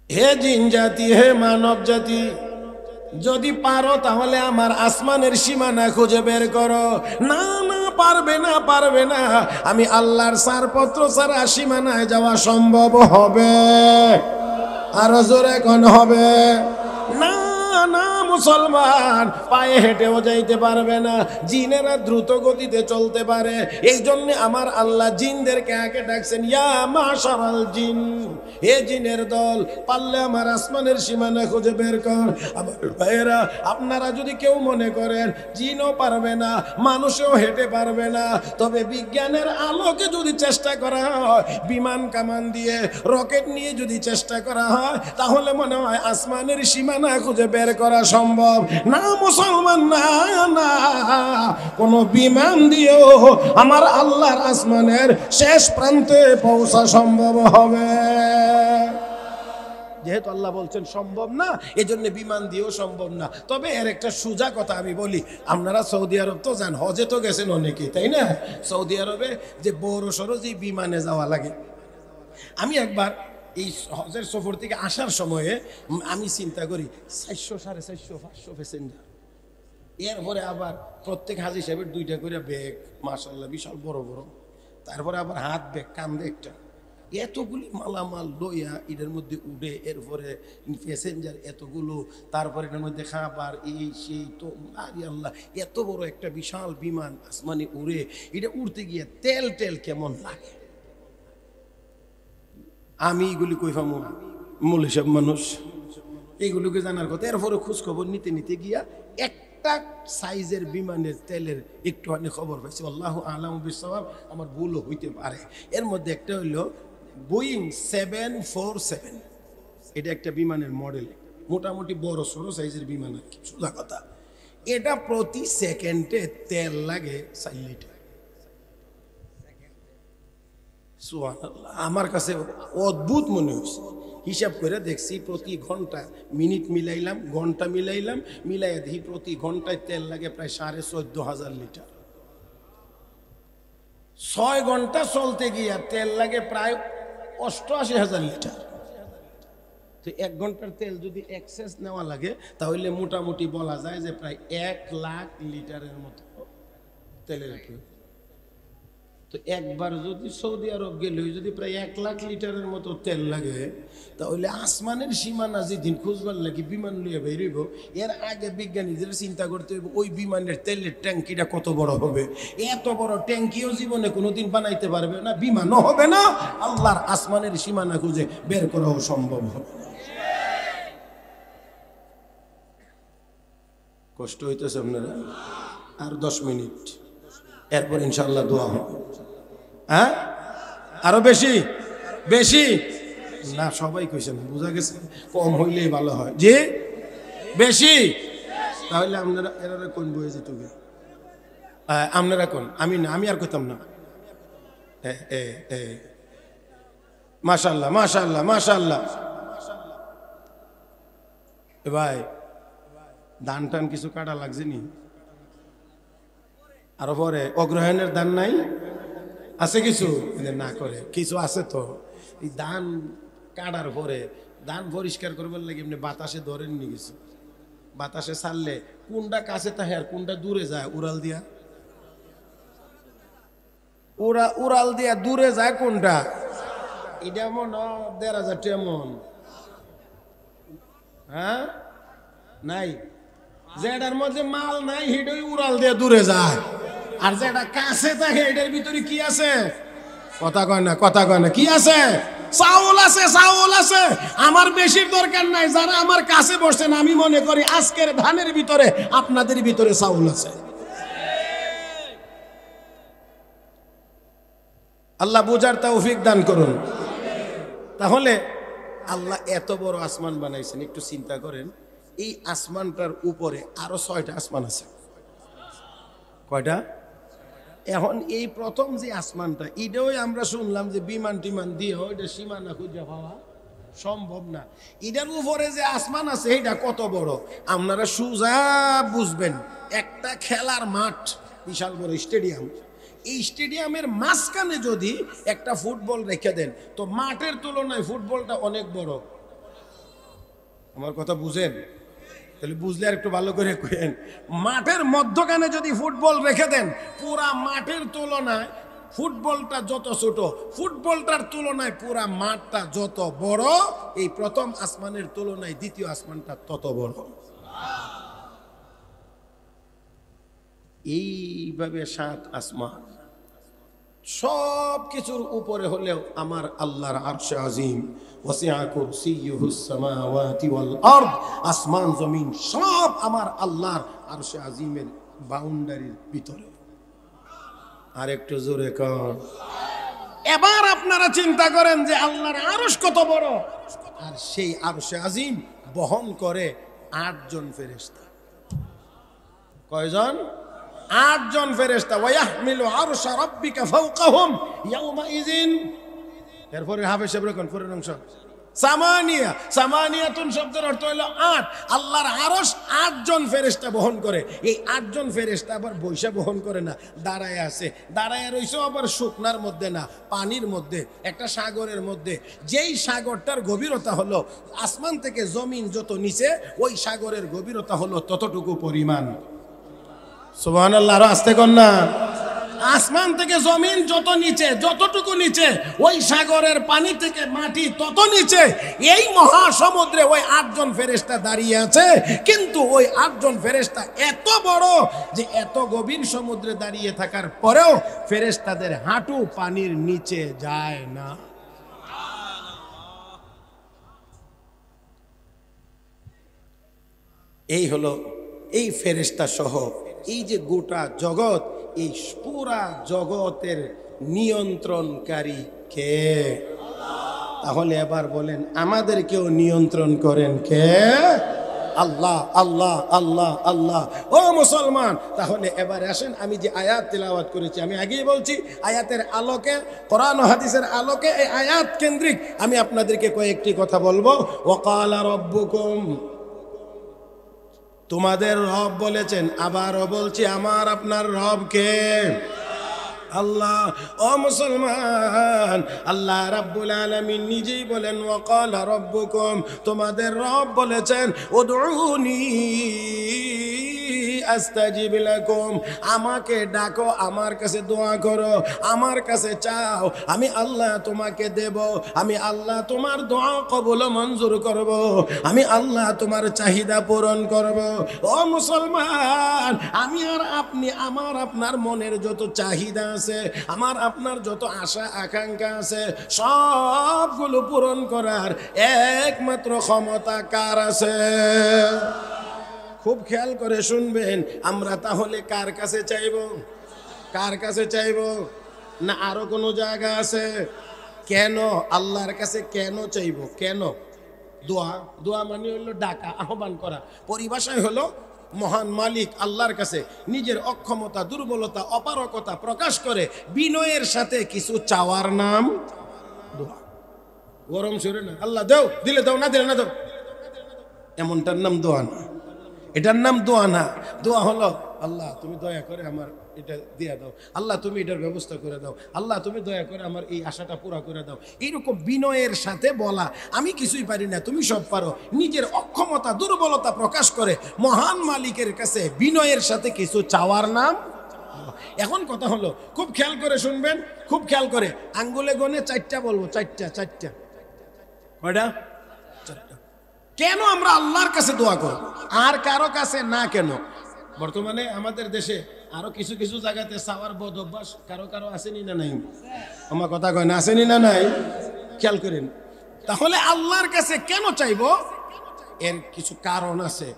হে জিন জাতি, হে মানব জাতি, যদি পারো তাহলে আমার আসমানের সীমানা খুঁজে বের করো। না না, পারবে না, পারবে না। আমি আল্লাহর ছাড়পত্র ছাড়া সীমানায় যাওয়া সম্ভব হবে? আরো জোরে কোন হবে? না না মুসলমান, পায়ে হেঁটেও যাইতে পারবে না। জিনেরা দ্রুত গতিতে চলতে পারে, এই জন্য আমার আল্লাহ জিনদেরকে আগে ডাকছেন, ইয়া মাশারাল জিন, হে জিনের দল, পারলে আমার আসমানের সীমানা খুঁজে বের কর। আমার ভাইয়েরা, আপনারা যদি কেউ মনে করেন জিনও পারবে না, মানুষও হেঁটে পারবে না, তবে বিজ্ঞানের আলোকে যদি চেষ্টা করা হয়, বিমান কামান দিয়ে রকেট নিয়ে যদি চেষ্টা করা হয়, তাহলে মনে হয় আসমানের সীমানা খুঁজে বের করা সম্ভব। না মুসলমান, না না, কোন বিমান দিয়েও আমার আল্লাহর আসমানের শেষ প্রান্তে পৌঁছা সম্ভব হবে। যেহেতু আল্লাহ বলছেন সম্ভব না, এজন্য বিমান দিয়েও সম্ভব না। তবে এর একটা সোজা কথা আমি বলি, আপনারা সৌদি আরব তো যান, হজে তো গেছেন অনেকেই, তাই না? সৌদি আরবে যে বড় সড়ো যে বিমানে যাওয়া লাগে, আমি একবার এই হজের সফর থেকে আসার সময়ে আমি চিন্তা করি 400, 450, 500 প্যাসেঞ্জার, এরপরে আবার প্রত্যেক হাজি সাহেবের 2টা করে ব্যাগ, মাশাআল্লাহ বিশাল বড় বড়, তারপরে আবার হাত ব্যাগ, কান্দে একটা, এতগুলি মালামাল লইয়া এটার মধ্যে উঠে, এরপরে প্যাসেঞ্জার এতগুলো, তারপরে এটার মধ্যে খাবার, এই সেই, তো আরে আল্লাহ, এত বড় একটা বিশাল বিমান আসমানে উড়ে, এটা উড়তে গিয়ে তেল টেল কেমন লাগে। আমি এগুলি কই পামু? মূল হিসাব মানুষ, এইগুলোকে জানার কথা। এরপরে খোঁজ খবর নিতে নিতে গিয়া একটা সাইজের বিমানের তেলের একটুখানি খবর পাইছি, আল্লাহু আ'লামু বিসসাওয়াব, আমার ভুলও হইতে পারে। এর মধ্যে একটা হইল বোয়িং 747, এটা একটা বিমানের মডেল, মোটামুটি বড় সড়ো সাইজের বিমান আর কি, সোজা কথা। এটা প্রতি সেকেন্ডে তেল লাগে 4 লিটার। সুবহানাল্লাহ, আমার কাছে অদ্ভুত মনে হয়েছে। হিসাব করে দেখছি প্রতি ঘন্টা, মিনিট মিলাইলাম, ঘন্টা মিলাইলাম, মিলাইয়া দেখি প্রতি ঘন্টায় তেল লাগে প্রায় 14,500 লিটার। 6 ঘন্টা চলতে গিয়া তেল লাগে প্রায় 88,000 লিটার। তো 1 ঘন্টার তেল যদি এক্সেস নেওয়া লাগে, তাহলে মোটামুটি বলা যায় যে প্রায় 1 লাখ লিটারের মতো তেলের প্রয়োজন। তো একবার যদি সৌদি আরব গেলে যদি প্রায় 1 লাখ লিটারের মতো তেল লাগে, তাহলে আসমানের সীমানা যেদিন খুঁজবার লাগে বিমান লিয়ে বেরোইব, এর আগে বিজ্ঞানীদের চিন্তা করতে হইব ওই বিমানের তেলের ট্যাঙ্কিটা কত বড় হবে। এত বড় ট্যাঙ্কিও জীবনে কোনোদিন বানাইতে পারবে না, বিমানও হবে না, আল্লাহর আসমানের সীমানা খুঁজে বের করাও সম্ভব হবে। কষ্ট হইতেছে আপনারা? আর 10 মিনিট, এরপর ইনশাআল্লাহ দোয়া হবে। হ্যাঁ, আরো বেশি বেশি না, সবাই কইছেন, বোঝা গেছে, কম হইলেই ভালো হয়। যে বেশি, তাহলে আপনারা এরা কোন বয়ে যেত, আপনারা কোন, আমি না, আমি আর কইতাম না। মাশাআল্লাহ মাশাআল্লাহ মাশাআল্লাহ। ভাই, ধান টান কিছু কাটা লাগছে নি? আরো পরে অগ্রহায়ণের ধান নাই? আছে কিছু না করে, কিছু আছে তো। এই ধান কাটার পরে ধান পরিষ্কার করবার লাগে এমনি বাতাসে ধরেন নি কিছু, বাতাসে ছাড়লে কোনটা কাছে থাকে আর কোনটা দূরে যায়, উড়াল দিয়া, উড়াল দিয়া দূরে যায় কোনটা? এটা মন 1,500 টাকা মন। হ্যাঁ, নাই, যেটার মধ্যে মাল নাই সেটাই উড়াল দিয়ে দূরে যায়, আর যেটা কাছে থাকে এটার ভিতরে কি আছে? কথা কয় না, কথা কয় না, কি আছে? চাউল আছে, চাউল আছে। আমার বেশির দরকার নাই, যারা আমার কাছে বসছেন, আমি মনে করি আজকের ধানের ভিতরে আপনাদের ভিতরে চাউল আছে। আল্লাহ বুঝার তৌফিক দান করুন। তাহলে আল্লাহ এত বড় আসমান বানাইছেন, একটু চিন্তা করেন, এই আসমানটার উপরে আরো 6টা আসমান আছে। কয়টা? এখন এই প্রথম যে আসমানটা, এটাও আমরা শুনলাম যে বিমান টিমান দিয়ে ওইটা সীমানা খুঁজে পাওয়া সম্ভব না। এটার উপরে যে আসমান আছে এটা কত বড় আপনারা সোজা বুঝবেন। একটা খেলার মাঠ, বিশাল বড় স্টেডিয়াম, এই স্টেডিয়ামের মাঝখানে যদি একটা ফুটবল রেখে দেন, তো মাঠের তুলনায় ফুটবলটা অনেক বড়। আমার কথা বুঝেন? তাহলে বুঝলে আর একটু ভালো করে কইেন। মাঠের মধ্যখানে যদি ফুটবল রেখে দেন, পুরা মাঠের তুলনায় ফুটবলটা যত ছোট, ফুটবলটার তুলনায় পুরা মাঠটা যত বড়, এই প্রথম আসমানের তুলনায় দ্বিতীয় আসমানটা তত বড়। এইভাবে 7 আসমান, সব কিছুর উপরে হলেও আমার আল্লাহর আরশে আজিম, ওয়াসিআ কুরসিয়ুহুস সামাওয়াতি ওয়াল আরদ, আসমান জমিন সব আমার আল্লাহর আরশে আজিমের বাউন্ডারির ভিতরে। আর একটু জোরে কর। এবার আপনারা চিন্তা করেন যে আল্লাহর আরশ কত বড়, আর সেই আরশে আজিম বহন করে 8 জন ফেরেশতা। কয়জন? 8 জন ফেরেশতা। ওয়াহমিলু আরশা রাব্বিকা ফাওকাহুম ইয়াওমাইযিন। এরপরে হাফেজ সাহেব কোন পরের অংশ? সামানিয়া। সামানিয়াতুন শব্দের অর্থ হলো 8। আল্লাহর আরশ 8 জন ফেরেশতা বহন করে। এই 8 জন ফেরেশতা আবার বৈশা বহন করে না, দাঁড়ায় আছে। দাঁড়ায় রইছে আবার শুকনার মধ্যে না, পানির মধ্যে, একটা সাগরের মধ্যে। যেই সাগরটার গভীরতা হলো আসমান থেকে জমিন যত নিচে, ওই সাগরের গভীরতা হলো ততটুকু পরিমাণ। সুবহানাল্লাহ, আরো আস্তে কর না। আসমান থেকে জমিন যত নিচে, যতটুকু নিচে, ওই সাগরের পানি থেকে মাটি তত নিচে। এই মহাসমুদ্রে ওই 8 জন ফেরেশতা দাঁড়িয়ে আছে, কিন্তু ওই 8 জন ফেরেশতা এত বড় যে এত গভীর সমুদ্রে দাঁড়িয়ে থাকার পরেও ফেরেশতাদের হাঁটু পানির নিচে যায় না। এই হলো এই ফেরেশতা সহ এই যে গোটা জগৎ, এই পুরা জগতের নিয়ন্ত্রণকারী কে? তাহলে এবার বলেন, আমাদেরকেও নিয়ন্ত্রণ করেন কে? আল্লাহ, আল্লাহ, আল্লাহ, আল্লাহ। ও মুসলমান, তাহলে এবার আসেন, আমি যে আয়াত তিলাওয়াত করেছি, আমি আগেই বলছি, আয়াতের আলোকে, কোরআন ও হাদিসের আলোকে, এই আয়াত কেন্দ্রিক আমি আপনাদেরকে কয়েকটি কথা বলবো। ওয়াকালা রাব্বুকুম, তোমাদের রব বলেছেন। আবারও বলছি, আমার আপনার রব কে? আল্লাহ। ও মুসলমান, আল্লাহ রাব্বুল আলামিন নিজেই বলেন, ওয়াকালা রাব্বুকুম, তোমাদের রব বলেছেন, উদউনি আস্তাজিব লাকুম, আমাকে ডাকো, আমার কাছে দোয়া করো, আমার কাছে চাও, আমি আল্লাহ তোমাকে দেব, আমি আল্লাহ তোমার দোয়া কবুল মঞ্জুর করব, আমি আল্লাহ তোমার চাহিদা পূরণ করব। ও মুসলমান, আমি আর আপনি, আমার আপনার মনের যত চাহিদা আছে, আমার আপনার যত আশা আকাঙ্ক্ষা আছে, সবগুলো পূরণ করার একমাত্র ক্ষমতা কার আছে? খুব খেয়াল করে শুনবেন, আমরা তাহলে কার কাছে চাইব? কার কাছে চাইব? না আরো কোনো জায়গা আছে? কেন আল্লাহর কাছে কেন চাইব? কেন? দোয়া, দোয়া মানে হলো ডাকা, আহ্বান করা। পরিভাষায় হলো মহান মালিক আল্লাহর কাছে নিজের অক্ষমতা, দুর্বলতা, অপারগতা প্রকাশ করে বিনয়ের সাথে কিছু চাওয়ার নাম দোয়া। গরম সুরে না, আল্লাহ দাও, দিলে দাও, না দিলে না দাও, এমনটার নাম দোয়া না। এটার নাম দোয়া না। দোয়া হলো, আল্লাহ তুমি দয়া করে আমার এটা দিয়ে দাও, আল্লাহ তুমি এটার ব্যবস্থা করে দাও, আল্লাহ তুমি দয়া করে আমার এই আশাটা পুরা করে দাও। এইরকম বিনয়ের সাথে বলা, আমি কিছুই পারি না, তুমি সব পারো, নিজের অক্ষমতা, দুর্বলতা প্রকাশ করে মহান মালিকের কাছে বিনয়ের সাথে কিছু চাওয়ার নাম। এখন কথা হলো, খুব খেয়াল করে শুনবেন, খুব খেয়াল করে, আঙ্গুলে গনে 4টা বলবো, 4টা। কয়টা? 4টা। কেন আমরা আল্লাহর কাছে দোয়া করব আর কারো কাছে না? কেন? বর্তমানে আমাদের দেশে আরো কিছু কিছু জায়গাতে চাওয়ার বদ অভ্যাস কারো কারো আসেনি না নাই? আমার কথা কয় না, আসেনি না নাই? খেয়াল করেন। তাহলে আল্লাহর কাছে কেন চাইব? এর কিছু কারণ আছে।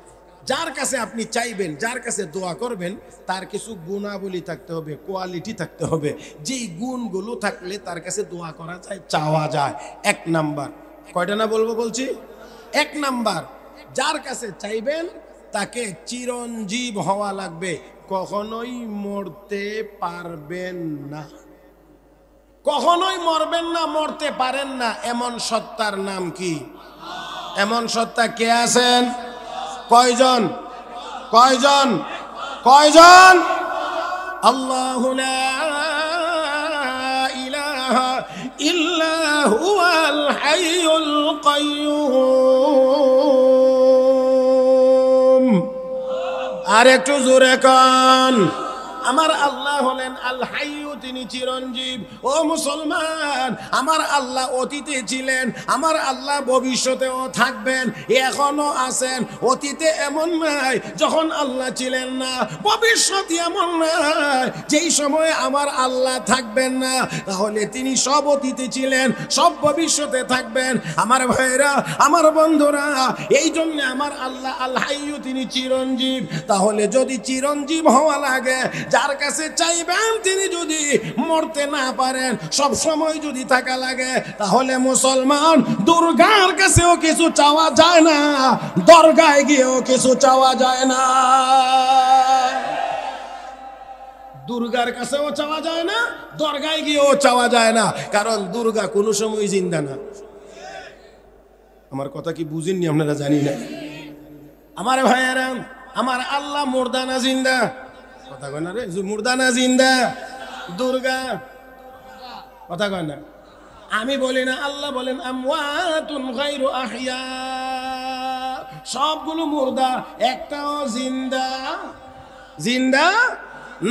যার কাছে আপনি চাইবেন, যার কাছে দোয়া করবেন, তার কিছু গুণাবলী থাকতে হবে, কোয়ালিটি থাকতে হবে। যেই গুণগুলো থাকলে তার কাছে দোয়া করা যায়, চাওয়া যায়। 1 নাম্বার, কয়টা না বলবো বলছি? 1 নাম্বার, যার কাছে চাইবেন তাকে চিরঞ্জীব হওয়া লাগবে, কখনোই মরতে পারবেন না, কখনোই মরবেন না, মরতে পারেন না, এমন সত্তার নাম কি? এমন সত্তা কে আছেন? কয়জন? কয়জন? কয়জন? আল্লাহু লা ইলাহা ইল্লা হুয়াল হাইয়ুল কাইয়্যুম। আর একটু জোরে কন। আমার আল্লাহ হলেন আল হাইয়ু, তিনি চিরঞ্জীব। ও মুসলমান, আমার আল্লাহ অতীতে ছিলেন, আমার আল্লাহ ভবিষ্যতেও থাকবেন, এখনো আছেন। অতীতে এমন নাই যখন আল্লাহ ছিলেন না, ভবিষ্যতে এমন নাই যেই সময় আমার আল্লাহ থাকবেন না। তাহলে তিনি সব অতীতে ছিলেন, সব ভবিষ্যতে থাকবেন। আমার ভাইরা, আমার বন্ধুরা, এই জন্য আমার আল্লাহ আল হাইয়ু, তিনি চিরঞ্জীব। তাহলে যদি চিরঞ্জীব হওয়া লাগে, যার কাছে চাইবেন তিনি যদি মরতে না পারেন, সব সময় যদি থাকা লাগে, তাহলে মুসলমান দুর্গার কাছেও কিছু চাওয়া যায় না, দরগায় গিয়েও কিছু চাওয়া যায় না। দুর্গার কাছেও চাওয়া যায় না, দরগায় গিয়েও চাওয়া যায় না, কারণ দুর্গা কোনো সময় জিন্দা না। আমার কথা কি বুঝেননি আপনারা? জানি না। আমার ভাইয়েরা, আমার আল্লাহ মুর্দা না জিন্দা? কথা কয় না রে, মুর্দা না জিন্দা? দুর্গা কথা কয় না। আমি বলি না, আল্লাহ বলেন আমওয়াতুন গায়রু আহইয়া। সবগুলো মুর্দা, একটাও জিন্দা জিন্দা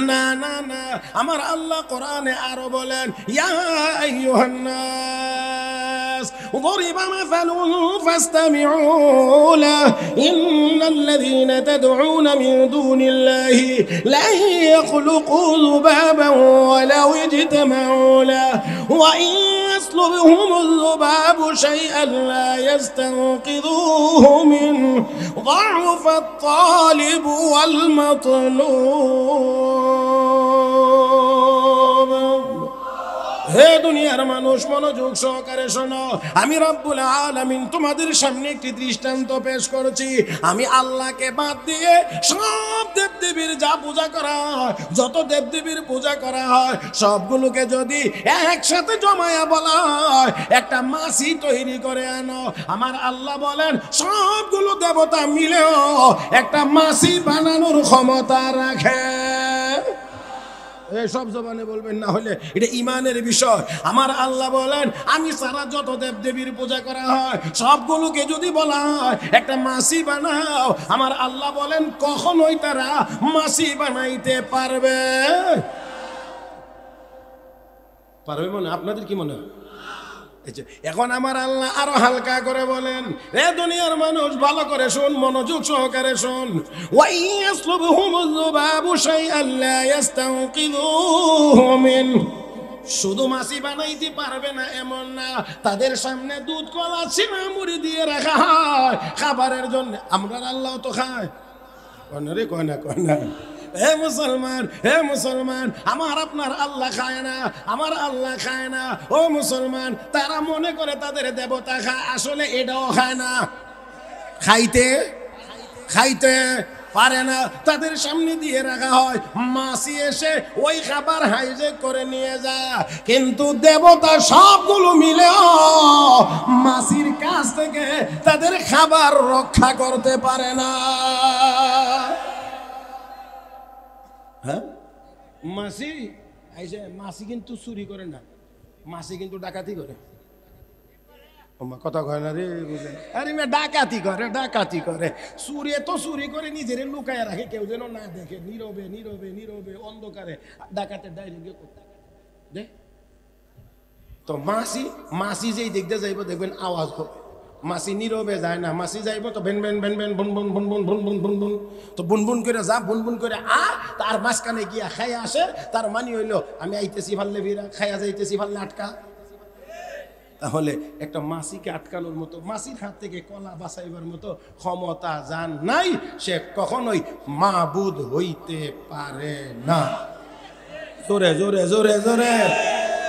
না না না। আমার আল্লাহ কোরআনে আরো বলেন, ইয়া আইয়ুহান নাস ضرب مثل فاستمعوا له إن الذين تدعون من دون الله لن يخلقوا ذبابا ولو اجتمعوا له وإن يسلبهم الذباب شيئا لا يستنقذوه منه ضعف الطالب والمطلوب। হে দুনিয়ার মানুষ, মনোযোগ সহকারে শোনো। আমি রব্বুল আলামিন তোমাদের সামনে একটি দৃষ্টান্ত পেশ করছি। আমি আল্লাহকে বাদ দিয়ে সব দেবদেবীর যা পূজা করা হয়, যত দেবদেবীর পূজা করা হয়, সবগুলোকে যদি একসাথে জমায়া বলা হয়, একটা মাছি তৈরি করে আনো, আমার আল্লাহ বলেন সবগুলো দেবতা মিলেও একটা মাছি বানানোর ক্ষমতা রাখে। সব জবানে বলবেন না, হলে এটা ইমানের বিষয়। আমার আল্লাহ বলেন আমি সারা যত দেবদেবীর পূজা করা হয়, সবগুলোকে যদি বলা হয় একটা মাছি বানাও, আমার আল্লাহ বলেন কখনোই তারা মাছি বানাইতে পারবে মনে? আপনাদের কি মনে হয়? এখন আমার আল্লাহ আরো হালকা করে বলেন, রে দুনিয়ার মানুষ ভালো করে শুন, মনোযোগ সহকারে শুন। শুধু মাছি বানাইতে পারবে না এমন না, তাদের সামনে দুধ, কলা, চিনা, মুড়ি দিয়ে রাখা হয় খাবারের জন্য। আমরা আল্লাহ তো খায় রে, কয় না কয় না। হে মুসলমান, হে মুসলমান, আমার আপনার আল্লাহ খায় না, আমার আল্লাহ খায় না। ও মুসলমান, তারা মনে করে তাদের দেবতা খায়, আসলে এটাও খায় না, খাইতে পারে না। তাদের সামনে দিয়ে রাখা হয়, মাছি এসে ওই খাবার হাইজেক করে নিয়ে যায়, কিন্তু দেবতা সবগুলো মিলেও মাছির কাছ থেকে তাদের খাবার রক্ষা করতে পারে না। হ্যাঁ, মাছি আইসে, মাছি কিন্তু চুরি করে না, মাছি কিন্তু ডাকাতি করে। কথা কয় না রে, বুঝলেন? আরে ডাকাতি করে, ডাকাতি করে, চুরি তো চুরি করে নিজের লুকায় রাখে, কেউ যেন না দেখে, নীরবে নীরবে নীরবে অন্ধকারে ডাকাতের ডাইরেক্ট করতে দে। তো মাছি যেই দেখতে যাইব দেখবেন আওয়াজ হবে, মাছি নীরবে যায় না, মাছি যাইব তো বেন বেন বেন বেন বুন বুন বুন বুন বুন বুন বুন বুন, তো বুন বুন করে যা, বুন বুন করে তার মাঝখানে গিয়া খাইয়া আসে। তার মানে হইলো আমি আইতেছি ফাললে ভিড়া, খাইয়া যাইতেছি ফাললে আটকা। তাহলে একটা মাছিকে আটকানোর মতো, মাছির হাত থেকে কলা বাঁচাইবার মতো ক্ষমতা যার নাই, সে কখনোই মাবুদ হইতে পারে না। জোরে জোরে জোরে জোরে।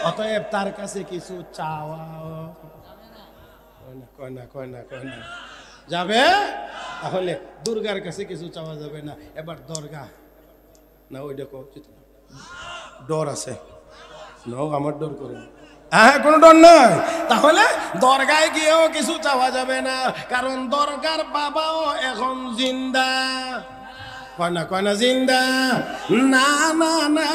অতএব তার কাছে কিছু চাওয়া কয় না কয় না কয় না যাবে, তাহলে দুর্গার কাছে কিছু চাওয়া যাবে না। এবার দরগা না, ওই দেখো ডর আছে না, আমার ডর করে না, হ্যাঁ কোনো ডর নাই। তাহলে দরগায় গিয়েও কিছু চাওয়া যাবে না, কারণ দরগার বাবাও এখন জিন্দা। কয় না জিন্দা। না না না,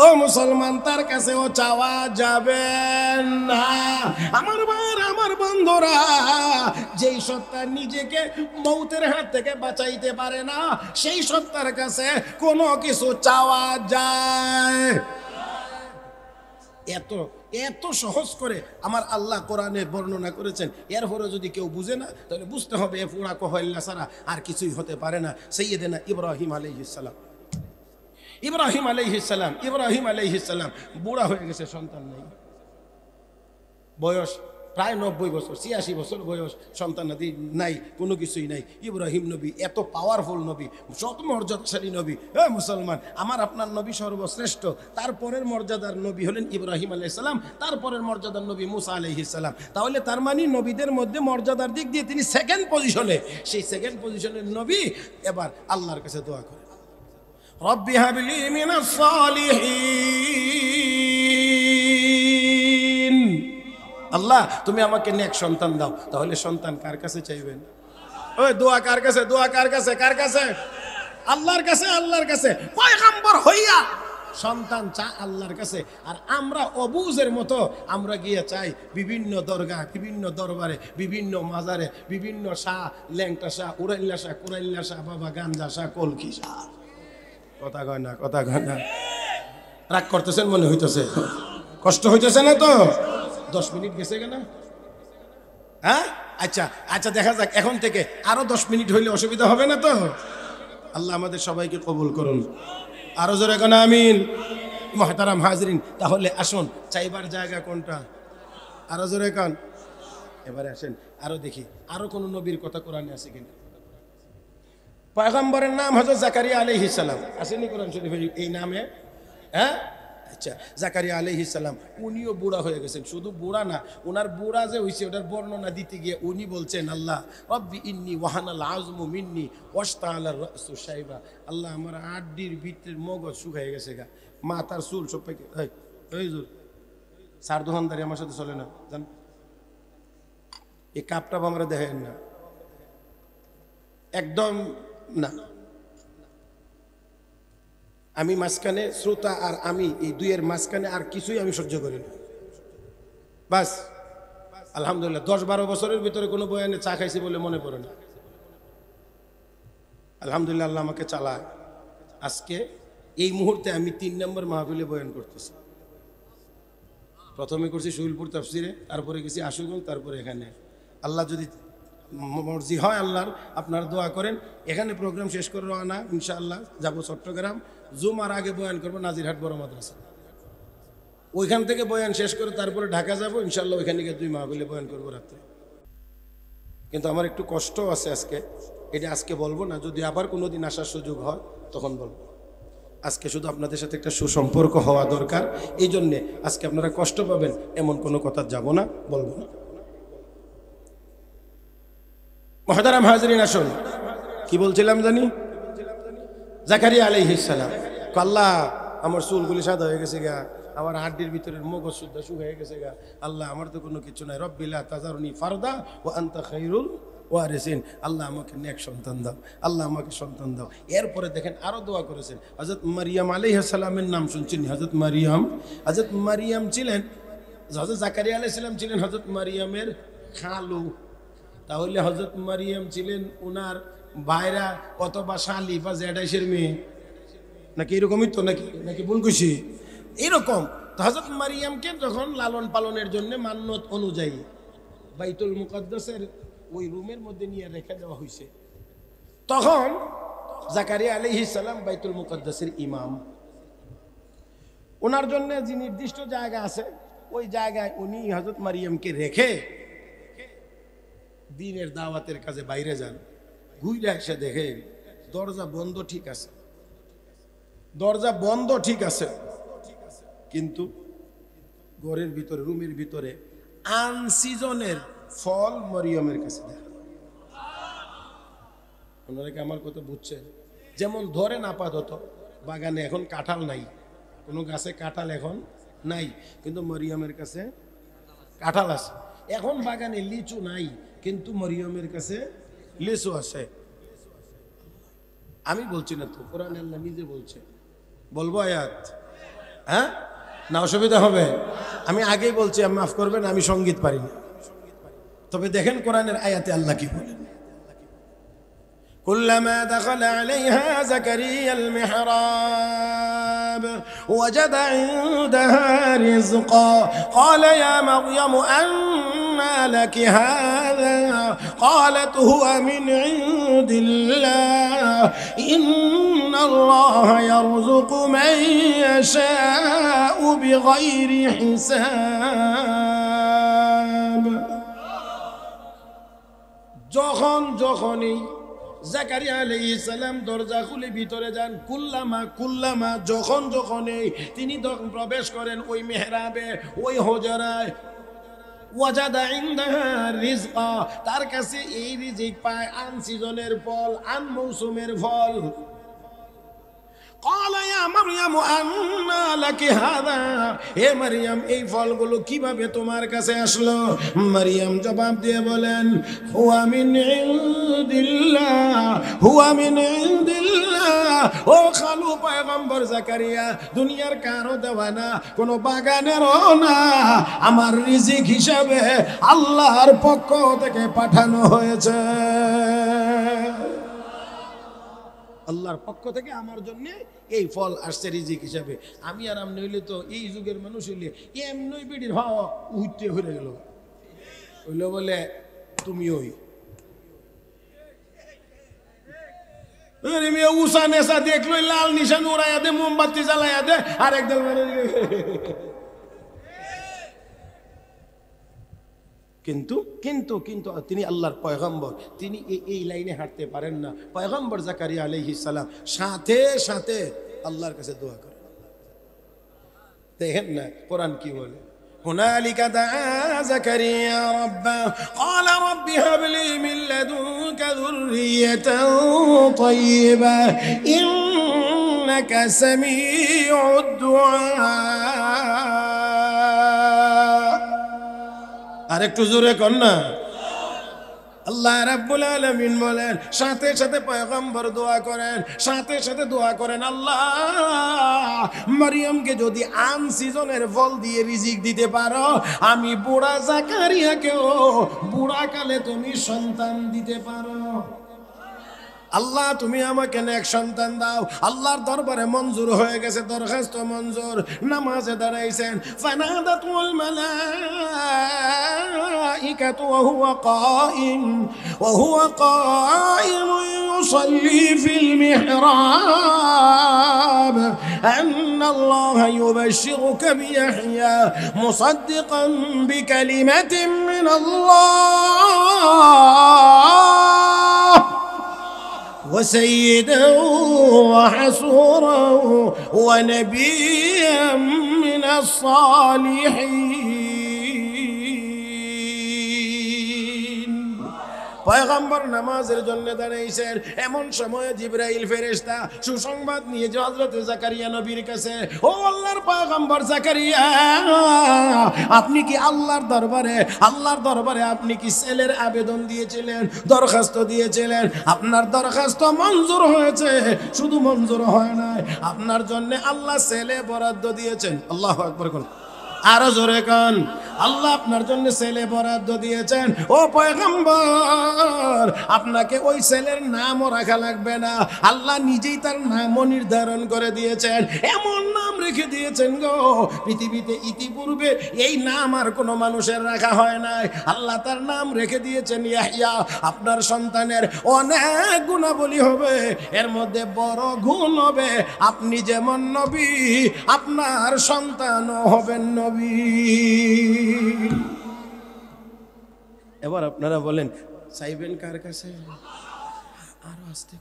ও মুসলমান, তার কাছে ও চাওয়া যাবে না। আমার ভাইয়ের, আমার বন্ধুরা, যেই সত্তা নিজেকে মৌতের হাত থেকে বাঁচাইতে পারে না, সেই সত্তার কাছে কোনো কিছু চাওয়া যায়। এত এত সহজ করে আমার আল্লাহ কোরআনে বর্ণনা করেছেন। এরপরে যদি কেউ বুঝে না, তাহলে বুঝতে হবে এ পুরা কহল্লা ছাড়া আর কিছুই হতে পারে না। সাইয়েদেনা ইব্রাহিম আলাইহিস সালাম, ইব্রাহিম আলাইহিস সালাম বুড়া হয়ে গেছে, সন্তান নেই, বয়স প্রায় 90 বছর, 86 বছর বয়স, সন্তানাদি নাই, কোনো কিছুই নাই। ইব্রাহিম নবী এত পাওয়ারফুল নবী, সৎ মর্যাদাশালী নবী। মুসলমান, আমার আপনার নবী সর্বশ্রেষ্ঠ। তারপরের মর্যাদার নবী হলেন ইব্রাহিম আলাইহিস সালাম, তারপরের মর্যাদার নবী মুসা আলাইহিস সালাম। তাহলে তার মানে নবীদের মধ্যে মর্যাদার দিক দিয়ে তিনি সেকেন্ড পজিশনে। সেই সেকেন্ড পজিশনের নবী এবার আল্লাহর কাছে দোয়া করে, রব্বি হাবলি মিনাস সালিহিন, আল্লাহ তুমি আমাকে নেক সন্তান দাও। তাহলে সন্তান কার কাছে চাইবেন? ওই দোয়া কার কাছে? দোয়া কার কাছে? কার কাছে? আল্লাহর কাছে। আল্লাহর কাছে পয়গম্বর হইয়া সন্তান চা আল্লাহর কাছে। আর আমরা অবুজের মতো আমরা গিয়ে চাই বিভিন্ন দরগা, বিভিন্ন দরবারে, বিভিন্ন মাজারে, বিভিন্ন শাহ, ল্যাংটা শাহ, উড়াইল্লা শাহ, কুরাইল্লা শাহ, বাবা গাঞ্জা শাহ, কলকি শাহ। কথা কয় না, কথা কয় না। রাগ করতেছেন মনে হইতেছে, কষ্ট হইতেছে না তো? 10 মিনিট গেছে কেন? হ্যাঁ, আচ্ছা আচ্ছা, দেখা যাক এখন থেকে আরো 10 মিনিট হইলে অসুবিধা হবে না তো? আল্লাহ আমাদের সবাইকে কবুল করুন, আরো জোরে কেন আমিন। মুহতারাম হাজরিন, তাহলে আসুন, চাইবার জায়গা কোনটা? আরো জোরে কান। এবারে আসেন আরো দেখি আরো কোন নবীর কথা কোরআনে আছে কিনা। পয়গম্বরের নাম হযরত জাকারিয়া আলাইহিস সালাম, আসেনি কোরআন শরীফে এই নামে? হ্যাঁ, আচ্ছা, জাকারিয়া আলাইহিস সালাম উনিও বুড়া হয়ে গেছেন। শুধু বুড়া না, ওনার বুড়া যে হইছে ওটার বর্ণনা দিতে গিয়ে উনি বলছেন, আল্লাহ রব্বি ইন্নী ওয়াহানাল আযমু মিন্নি ওয়াশতাআলার রাসু শাইবা, আল্লাহ আমার আড্ডির ভিতরের মগজ শুকায় গেছে গা, মাথার চুল সব পেকে। এই জোর সার দোকানদারি আমার সাথে চলে না, জান, এই কাপটাপ আমরা দেখেন না একদম না। আমি মাঝখানে, শ্রোতা আর আমি, এই দুইয়ের মাঝখানে আর কিছুই আমি সহ্য করি না, বাস। আলহামদুলিল্লাহ 10-12 বছরের ভিতরে কোনো বয়ানে চা খাইছি বলে মনে পড়ে না। আলহামদুলিল্লাহ আল্লাহ আমাকে চালায়। আজকে এই মুহূর্তে আমি 3 নম্বর মাহফিলে বয়ান করতেছি। প্রথমে করছি শুইলপুর তাফসিরে, তারপরে গেছি আশুগঞ্জ, তারপরে এখানে। আল্লাহ যদি মর্জি হয় আল্লাহর, আপনারা দোয়া করেন। এখানে প্রোগ্রাম শেষ করে রওনা ইনশাআল্লাহ যাব চট্টগ্রাম। জুমার আগে বয়ান করবো নাজিরহাট বড় মাদ্রাসা, ওইখান থেকে বয়ান শেষ করে তারপরে ঢাকা যাব ইনশাআল্লাহ। ওইখানে গিয়ে 2 মাহফিলে বয়ান করবো রাত্রে। কিন্তু আমার একটু কষ্ট আছে আজকে, এটা আজকে বলবো না, যদি আবার কোনো দিন আসার সুযোগ হয় তখন বলবো। আজকে শুধু আপনাদের সাথে একটা সুসম্পর্ক হওয়া দরকার, এই জন্যে আজকে আপনারা কষ্ট পাবেন এমন কোনো কথা যাব না, বলবো না। মুহতারাম হাজরিন, আসুন, কি বলছিলাম জানি? জাকারিয়া আলাইহিস সালাম, আল্লাহ আমার চুলগুলি সাদা হয়ে গেছে গা, আমার হাড্ডির ভিতরের মগজ শুদ্ধ শুকিয়ে গেছে গা, আল্লাহ আমার তো কোনো কিছু নাই, রব্বি লা তাযারনি ফারদা ওয়া আনতা খায়রুল ওয়ারিসিন, আল্লাহ আমাকে নেক সন্তান দাও, আল্লাহ আমাকে সন্তান দাও। এরপরে দেখেন আরো দোয়া করেছেন। হযরত মারিয়াম আলাইহিস সালামের নাম শুনছেন? হযরত মারিয়াম ছিলেন, হযরত জাকারিয়া আলাইহিস সালাম ছিলেন হযরত মারিয়ামের খালু। তাহলে হযরত মারিয়াম ছিলেন ওনার ভাইরা অথবা শালি বা জেডাইশের মেয়ে, নাকি এরকমই তো? নাকি ভুল কইছি? এরকম। তো হযরত মারিয়ামকে যখন লালন পালনের জন্য মান্যত অনুযায়ী বাইতুল মুকাদ্দাসের ওই রুমের মধ্যে নিয়ে রেখে দেওয়া হয়েছে, তখন জাকারিয়া আলাইহিস সালাম বাইতুল মুকাদ্দাসের ইমাম। ওনার জন্য যে নির্দিষ্ট জায়গা আছে, ওই জায়গায় উনি হযরত মারিয়ামকে রেখে দিনের দাওয়াতের কাজে বাইরে যান। ঘুরে এসে দেখে দরজা বন্ধ, ঠিক আছে, দরজা বন্ধ ঠিক আছে, কিন্তু ঘরের ভিতরে, রুমের ভিতরে আনসিজনের ফল মরিয়মের কাছে দেখা। আপনারা কি আমার কথা বুঝছেন? যেমন ধরেন আপাতত বাগানে এখন কাঁঠাল নাই, কোনো গাছে কাঁঠাল এখন নাই, কিন্তু মরিয়মের কাছে কাঁঠাল আছে। এখন বাগানে লিচু নাই, কিন্তু মরিয়মের কাছে লিচু আছে। আমি বলছি না তো, কোরআন আল্লাহ নিজে বলছে। বলবো আয়াত? হ্যাঁ, না অসুবিধা হবে? আমি আগেই বলছি, আমি মাফ করবেন, আমি সঙ্গীত পারি না। তবে দেখেন কোরআনের আয়াতে আল্লাহ কি বলেন। كلما دخل عليها زكريا المحراب وجد عندها رزقا قال يا مريم أنى لك هذا قالت هو من عند الله إن الله يرزق من يشاء بغير حساب যখনই জাকারিয়া আলাইহিস সালাম দরজা খুলে ভিতরে যান, কুল্লামা যখনই তিনি প্রবেশ করেন ওই মেহরাবে, ওই হুজরায়, ওয়াজাদা ইনদাহা রিজকা, তার কাছে এই রিজিক পায়, আন সিজনের ফল, আন মৌসুমের ফল। قال يا مريم أنى لك هذا, হে মারিয়াম এই ফলগুলো কিভাবে তোমার কাছে আসলো? মারিয়াম জবাব দিয়ে বলেন, হুয়া মিন ইনদিল্লাহ, হুয়া মিন ইনদিল্লাহ। ও খালু পয়গম্বর জাকারিয়া, দুনিয়ার কারো দেওয়া না, কোনো বাগানেরও না, আমার রিজিক হিসাবে আল্লাহর পক্ষ থেকে পাঠানো হয়েছে। আল্লাহর পক্ষ থেকে আমার জন্য এই ফল আসছে রিজিক হিসাবে। আমি আর আমনি হইলে তো, এই যুগের মানুষ হইলে এমনি বিড়ির হাওয়া উঠতে হয়ে গেল, হইলে বলে তুমি ওই উষা নেশা দেখলো, লাল নিশান উড়াইয়া দে, মোমবাতি জ্বালাইয়া দে, আর একদল কিন্তু কিন্তু কিন্তু তিনি আল্লাহর পয়গম্বর, তিনি এই লাইনে হাঁটতে পারেন না। পয়গম্বর জাকারিয়া আলাইহিস সালাম সাথে সাথে আল্লাহর কাছে দোয়া করেন। দেখেন না কোরআন কি বলে, হুনালিকা দাআ জাকারিয়া রাব্বা ক্বালা রাব্বি হাব লি মিন লাদুনকা যুররিয়াতান তাইয়্যিবা ইন্নাকা সামিউদ দুআ। আর একটু জোরে কর না। আল্লাহ রাব্বুল আলামিন বলেন, সাথে সাথে পয়গম্বর দোয়া করেন, সাথে সাথে দোয়া করেন, আল্লাহ মারিয়ামকে যদি আন সিজনের ফল দিয়ে রিজিক দিতে পারো, আমি বুড়া জাকারিয়াকেও বুড়া কালে তুমি সন্তান দিতে পারো। আল্লাহ তুমি আমাকে নেক সন্তান দাও। আল্লাহর দরবারে মঞ্জুর হয়ে গেছে, দরখাস্ত মঞ্জুর। নামাজে দাঁড়াইছেন, ফানাদাতুল মালাইকাতু ওয়া হুয়া কাইম ইউসাল্লি ফিল মিহরাব আন্না আল্লাহা ইউবাশশিরুকা বিয়াহইয়া মুসাদ্দিকান বিকালিমাতিন মিনাল্লাহ وسيدا وحصورا ونبيا من الصالحين। পয়গম্বর নামাজের জন্য দাঁড়াইছেন, এমন সময় জিবরাইল ফেরেশতা সুসংবাদ নিয়ে যে হযরত জাকারিয়া নবীর কাছে, ও আল্লাহর পয়গম্বর জাকারিয়া, আপনি কি আল্লাহর দরবারে আপনি কি ছেলের আবেদন দিয়েছিলেন, দরখাস্ত দিয়েছিলেন? আপনার দরখাস্ত মঞ্জুর হয়েছে, শুধু মঞ্জুর হয় নাই, আপনার জন্য আল্লাহ ছেলে বরাদ্দ দিয়েছেন। আল্লাহু আকবার বলুন, আরো জোরে কান। আল্লাহ আপনার জন্য ছেলে বরাদ্দ দিয়েছেন। ও পয়গম্বর, আপনাকে ওই ছেলের নামও রাখা লাগবে না, আল্লাহ নিজেই তার নামও নির্ধারণ করে দিয়েছেন। এমন নাম রেখে দিয়েছেন গো, পৃথিবীতে ইতিপূর্বে এই নাম আর কোনো মানুষের রাখা হয় নাই। আল্লাহ তার নাম রেখে দিয়েছেন ইয়াহইয়া। আপনার সন্তানের অনেক গুণাবলী হবে, এর মধ্যে বড় গুণ হবে আপনি যেমন নবী, আপনার সন্তানও হবেন নবী। এবার আপনারা বলেন, চাইবেন কার কাছে? আরো আসতে,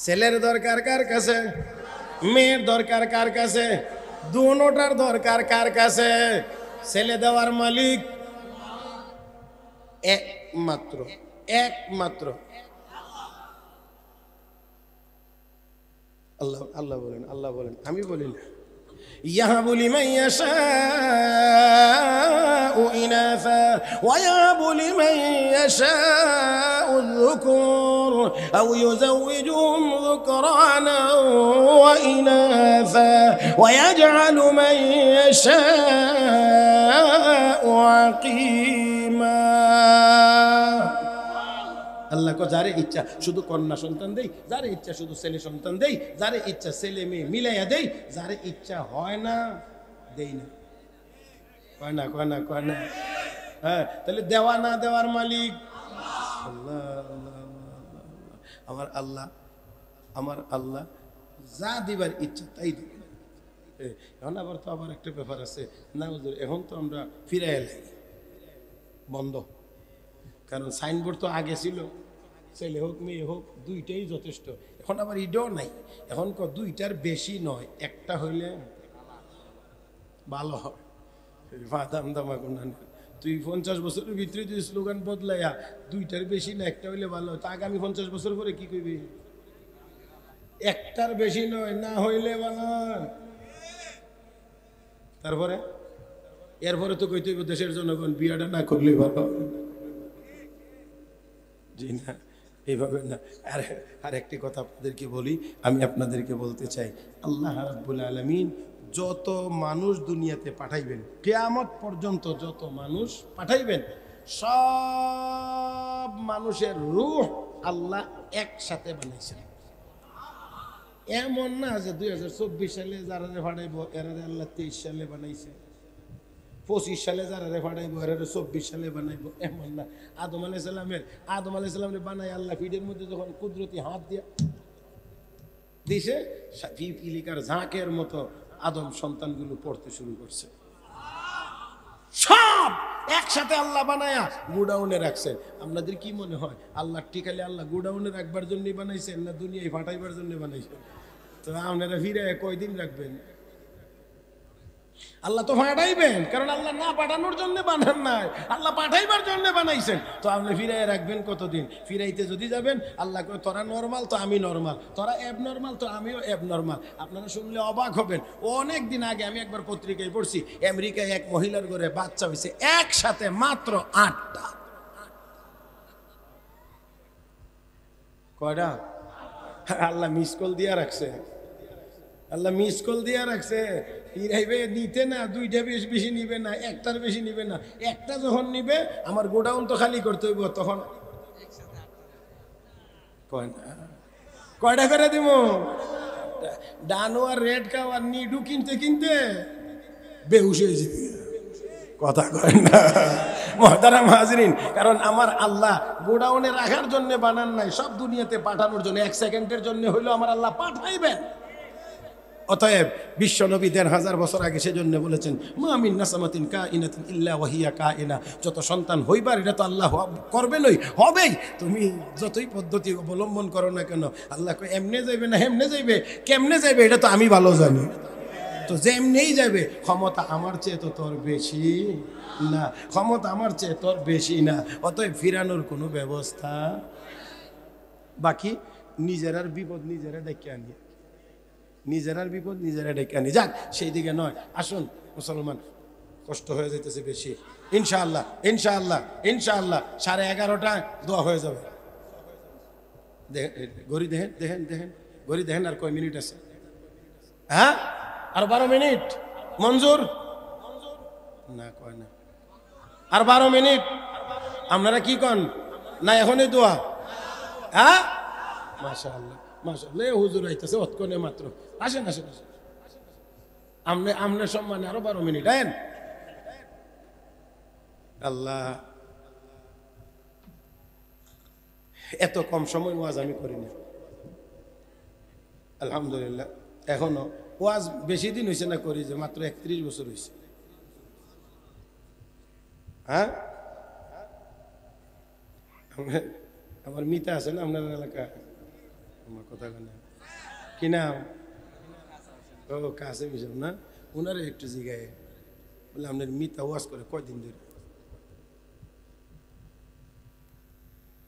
ছেলের দরকার কার কাছে? মেয়ের দরকার কার কাছে? দুনোটার দরকার কার কাছে? ছেলে দেওয়ার মালিক একমাত্র আল্লাহ। আল্লাহ বলেন, আমি বলি না। يهب لمن يشاء إناثا ويهب لمن يشاء الذكور أو يزوجهم ذكرانا وإناثا ويجعل من يشاء عقيما আল্লাহ কো যারে ইচ্ছা শুধু কন্যা সন্তান দেই, যারে ইচ্ছা শুধু ছেলে সন্তান দেই, যারে ইচ্ছা ছেলে মেয়ে মিলাইয়া দেই, যারে ইচ্ছা হয় না দেই না। কয় না কয় না কয় না। হ্যাঁ, তাহলে দেওয়া না দেওয়ার মালিক আল্লাহ। আমার আল্লাহ, আমার আল্লাহ যা দিবার ইচ্ছা তাই দিবে। এখন আবার তো আবার একটা ব্যাপার আছে না হুজুর, এখন তো আমরা ফিরে এলাই বন্ধ, কারণ সাইনবোর্ড তো আগে ছিল ছেলে হোক মেয়ে হোক দুইটাই যথেষ্ট। এখন আবার ইডও নাই, এখন দুইটার বেশি নয়, একটা হইলে ভালো হয়। তুই 50 বছরের ভিতরে তুই স্লোগান বদলাইয়া দুইটার বেশি না একটা হইলে ভালো হয়, তা আগামী 50 বছর পরে কি করবি? একটার বেশি নয়, না হইলে ভালো হয়। তারপরে এরপরে তো কইতে হইব দেশের জনগণ বিয়াটা না করলে ভালো। জি না, এইভাবে না। আর একটি কথা আপনাদেরকে বলি, আমি আপনাদেরকে বলতে চাই, আল্লাহ রাব্বুল আলামিন যত মানুষ দুনিয়াতে পাঠাইবেন, কিয়ামত পর্যন্ত যত মানুষ পাঠাইবেন, সব মানুষের রূহ আল্লাহ একসাথে বানাইছেন। এমন না যে 2024 সালে যারা পাঠাইব এরা আল্লাহ 23 সালে বানাইছে, 25 সালে যারা পাঠাইব এরা 24 সালে বানাইব, এমন না। আদম আলাইহিস সালামের বানাই আল্লাহ ফিডের মধ্যে যখন কুদরতি হাত দিয়া দিছে, পিপিলিকার ঝাঁকের মতো আদম সন্তানগুলো পড়তে শুরু করছে। সব একসাথে আল্লাহ বানায়া গোডাউনে রাখছেন। আপনাদের কি মনে হয় আল্লাহ টিকালে আল্লাহ গোডাউনে রাখবার জন্য বানাইছেন না দুনিয়ায় ফাটাইবার জন্য বানাইছেন? তো আপনারা ফিরে কয়দিন রাখবেন? আল্লাহ তো ফাটাইবেন, কারণ আল্লাহ না পাঠানোর জন্য বানান নাই, আল্লাহ পাঠাইবার জন্য বানাইছেন। তো আপনি ফিরাই রাখবেন কতদিন? ফিরাইতে যদি যাবেন আল্লাহ কয় তোরা নরমাল তো আমি নরমাল, তোরা অ্যাব নরমাল তো আমিও অ্যাব নরমাল। আপনারা শুনলে অবাক হবেন, অনেক দিন আগে আমি একবার পত্রিকায় পড়ছি, আমেরিকায় এক মহিলার ঘরে বাচ্চা হয়েছে একসাথে মাত্র 8টা। কয়টা? আল্লাহ মিস কল দিয়া রাখছে, আল্লাহ মিস কল দিয়া রাখছে। ফিরাইবে নিতে না, 2টা বেশি নিবে না, 1টার বেশি নিবে না। একটা যখন নিবে আমার গোডাউন তো খালি করতে হইব, তখন কয়টা করে দিব? ডানো আর রেড কাউ আর নিডু কিনতে কিনতে বেহুশ হয়ে যাবে। কথা কয় না মুহতারাম হাজরিন, কারণ আমার আল্লাহ গোডাউনে রাখার জন্য বানান নাই, সব দুনিয়াতে পাঠানোর জন্য। 1 সেকেন্ডের জন্য হইলো আমার আল্লাহ পাঠাইবেন। অতএব বিশ্ব নবী 1500 বছর আগে সেজন্য বলেছেন, মা মিন নাসামাতিন কাইনাতিন ইল্লা ওয়াহিয়া কাইনা। যত সন্তান হইবার এটা তো আল্লাহ করবেনই, হবেই। তুমি যতই পদ্ধতি অবলম্বন করো না কেন, আল্লাহ কই এমনে যাইবে না হেমনে যাইবে, কেমনে যাইবে এটা তো আমি ভালো জানি। তো যেমনেই যাবে, ক্ষমতা আমার চেয়ে তো তোর বেশি না, ক্ষমতা আমার চেয়ে তোর বেশি না। অতএব ফিরানোর কোনো ব্যবস্থা বাকি নিজেরার বিপদ নিজেরা ডেকে আনি, নিজেরার বিপদ নিজেরা ডেকে আনি। যাক, সেই দিকে নয়, আসুন মুসলমান, কষ্ট হয়ে যাইতেছে বেশি। ইনশাআল্লাহ ইনশাআল্লাহ ইনশাআল্লাহ 11:30 দোয়া হয়ে যাবে। ঘড়ি দেখেন দেখেন দেখেন, ঘড়ি দেখেন আর কয় মিনিট আছে? হ্যাঁ, আর 12 মিনিট। মঞ্জুর না? কয় না, আর 12 মিনিট। আপনারা কি কন না এখনই দোয়া? হ্যাঁ, মাশাআল্লাহ মাশাআল্লাহ, হুজুর আইতেছে অতক্ষণে মাত্র। আসেন আসেন আসেন, আমনে সম্মানে আরো 12 মিনিট। আইন আল্লাহ, এত কম সময় ওয়াজ আমি করিনি আলহামদুলিল্লাহ। এখনো ওয়াজ বেশি দিন হয়েছে না করি, যে মাত্র 31 বছর হয়েছে। হ্যাঁ, আমার মিতা আছে না আপনার এলাকা? আমার কথা কেনা কি নাম? ও কাছে মিশন না, ওনারে একটু জিগায় বলে আপনার মিতা ওয়াজ করে কয়দিন ধরে।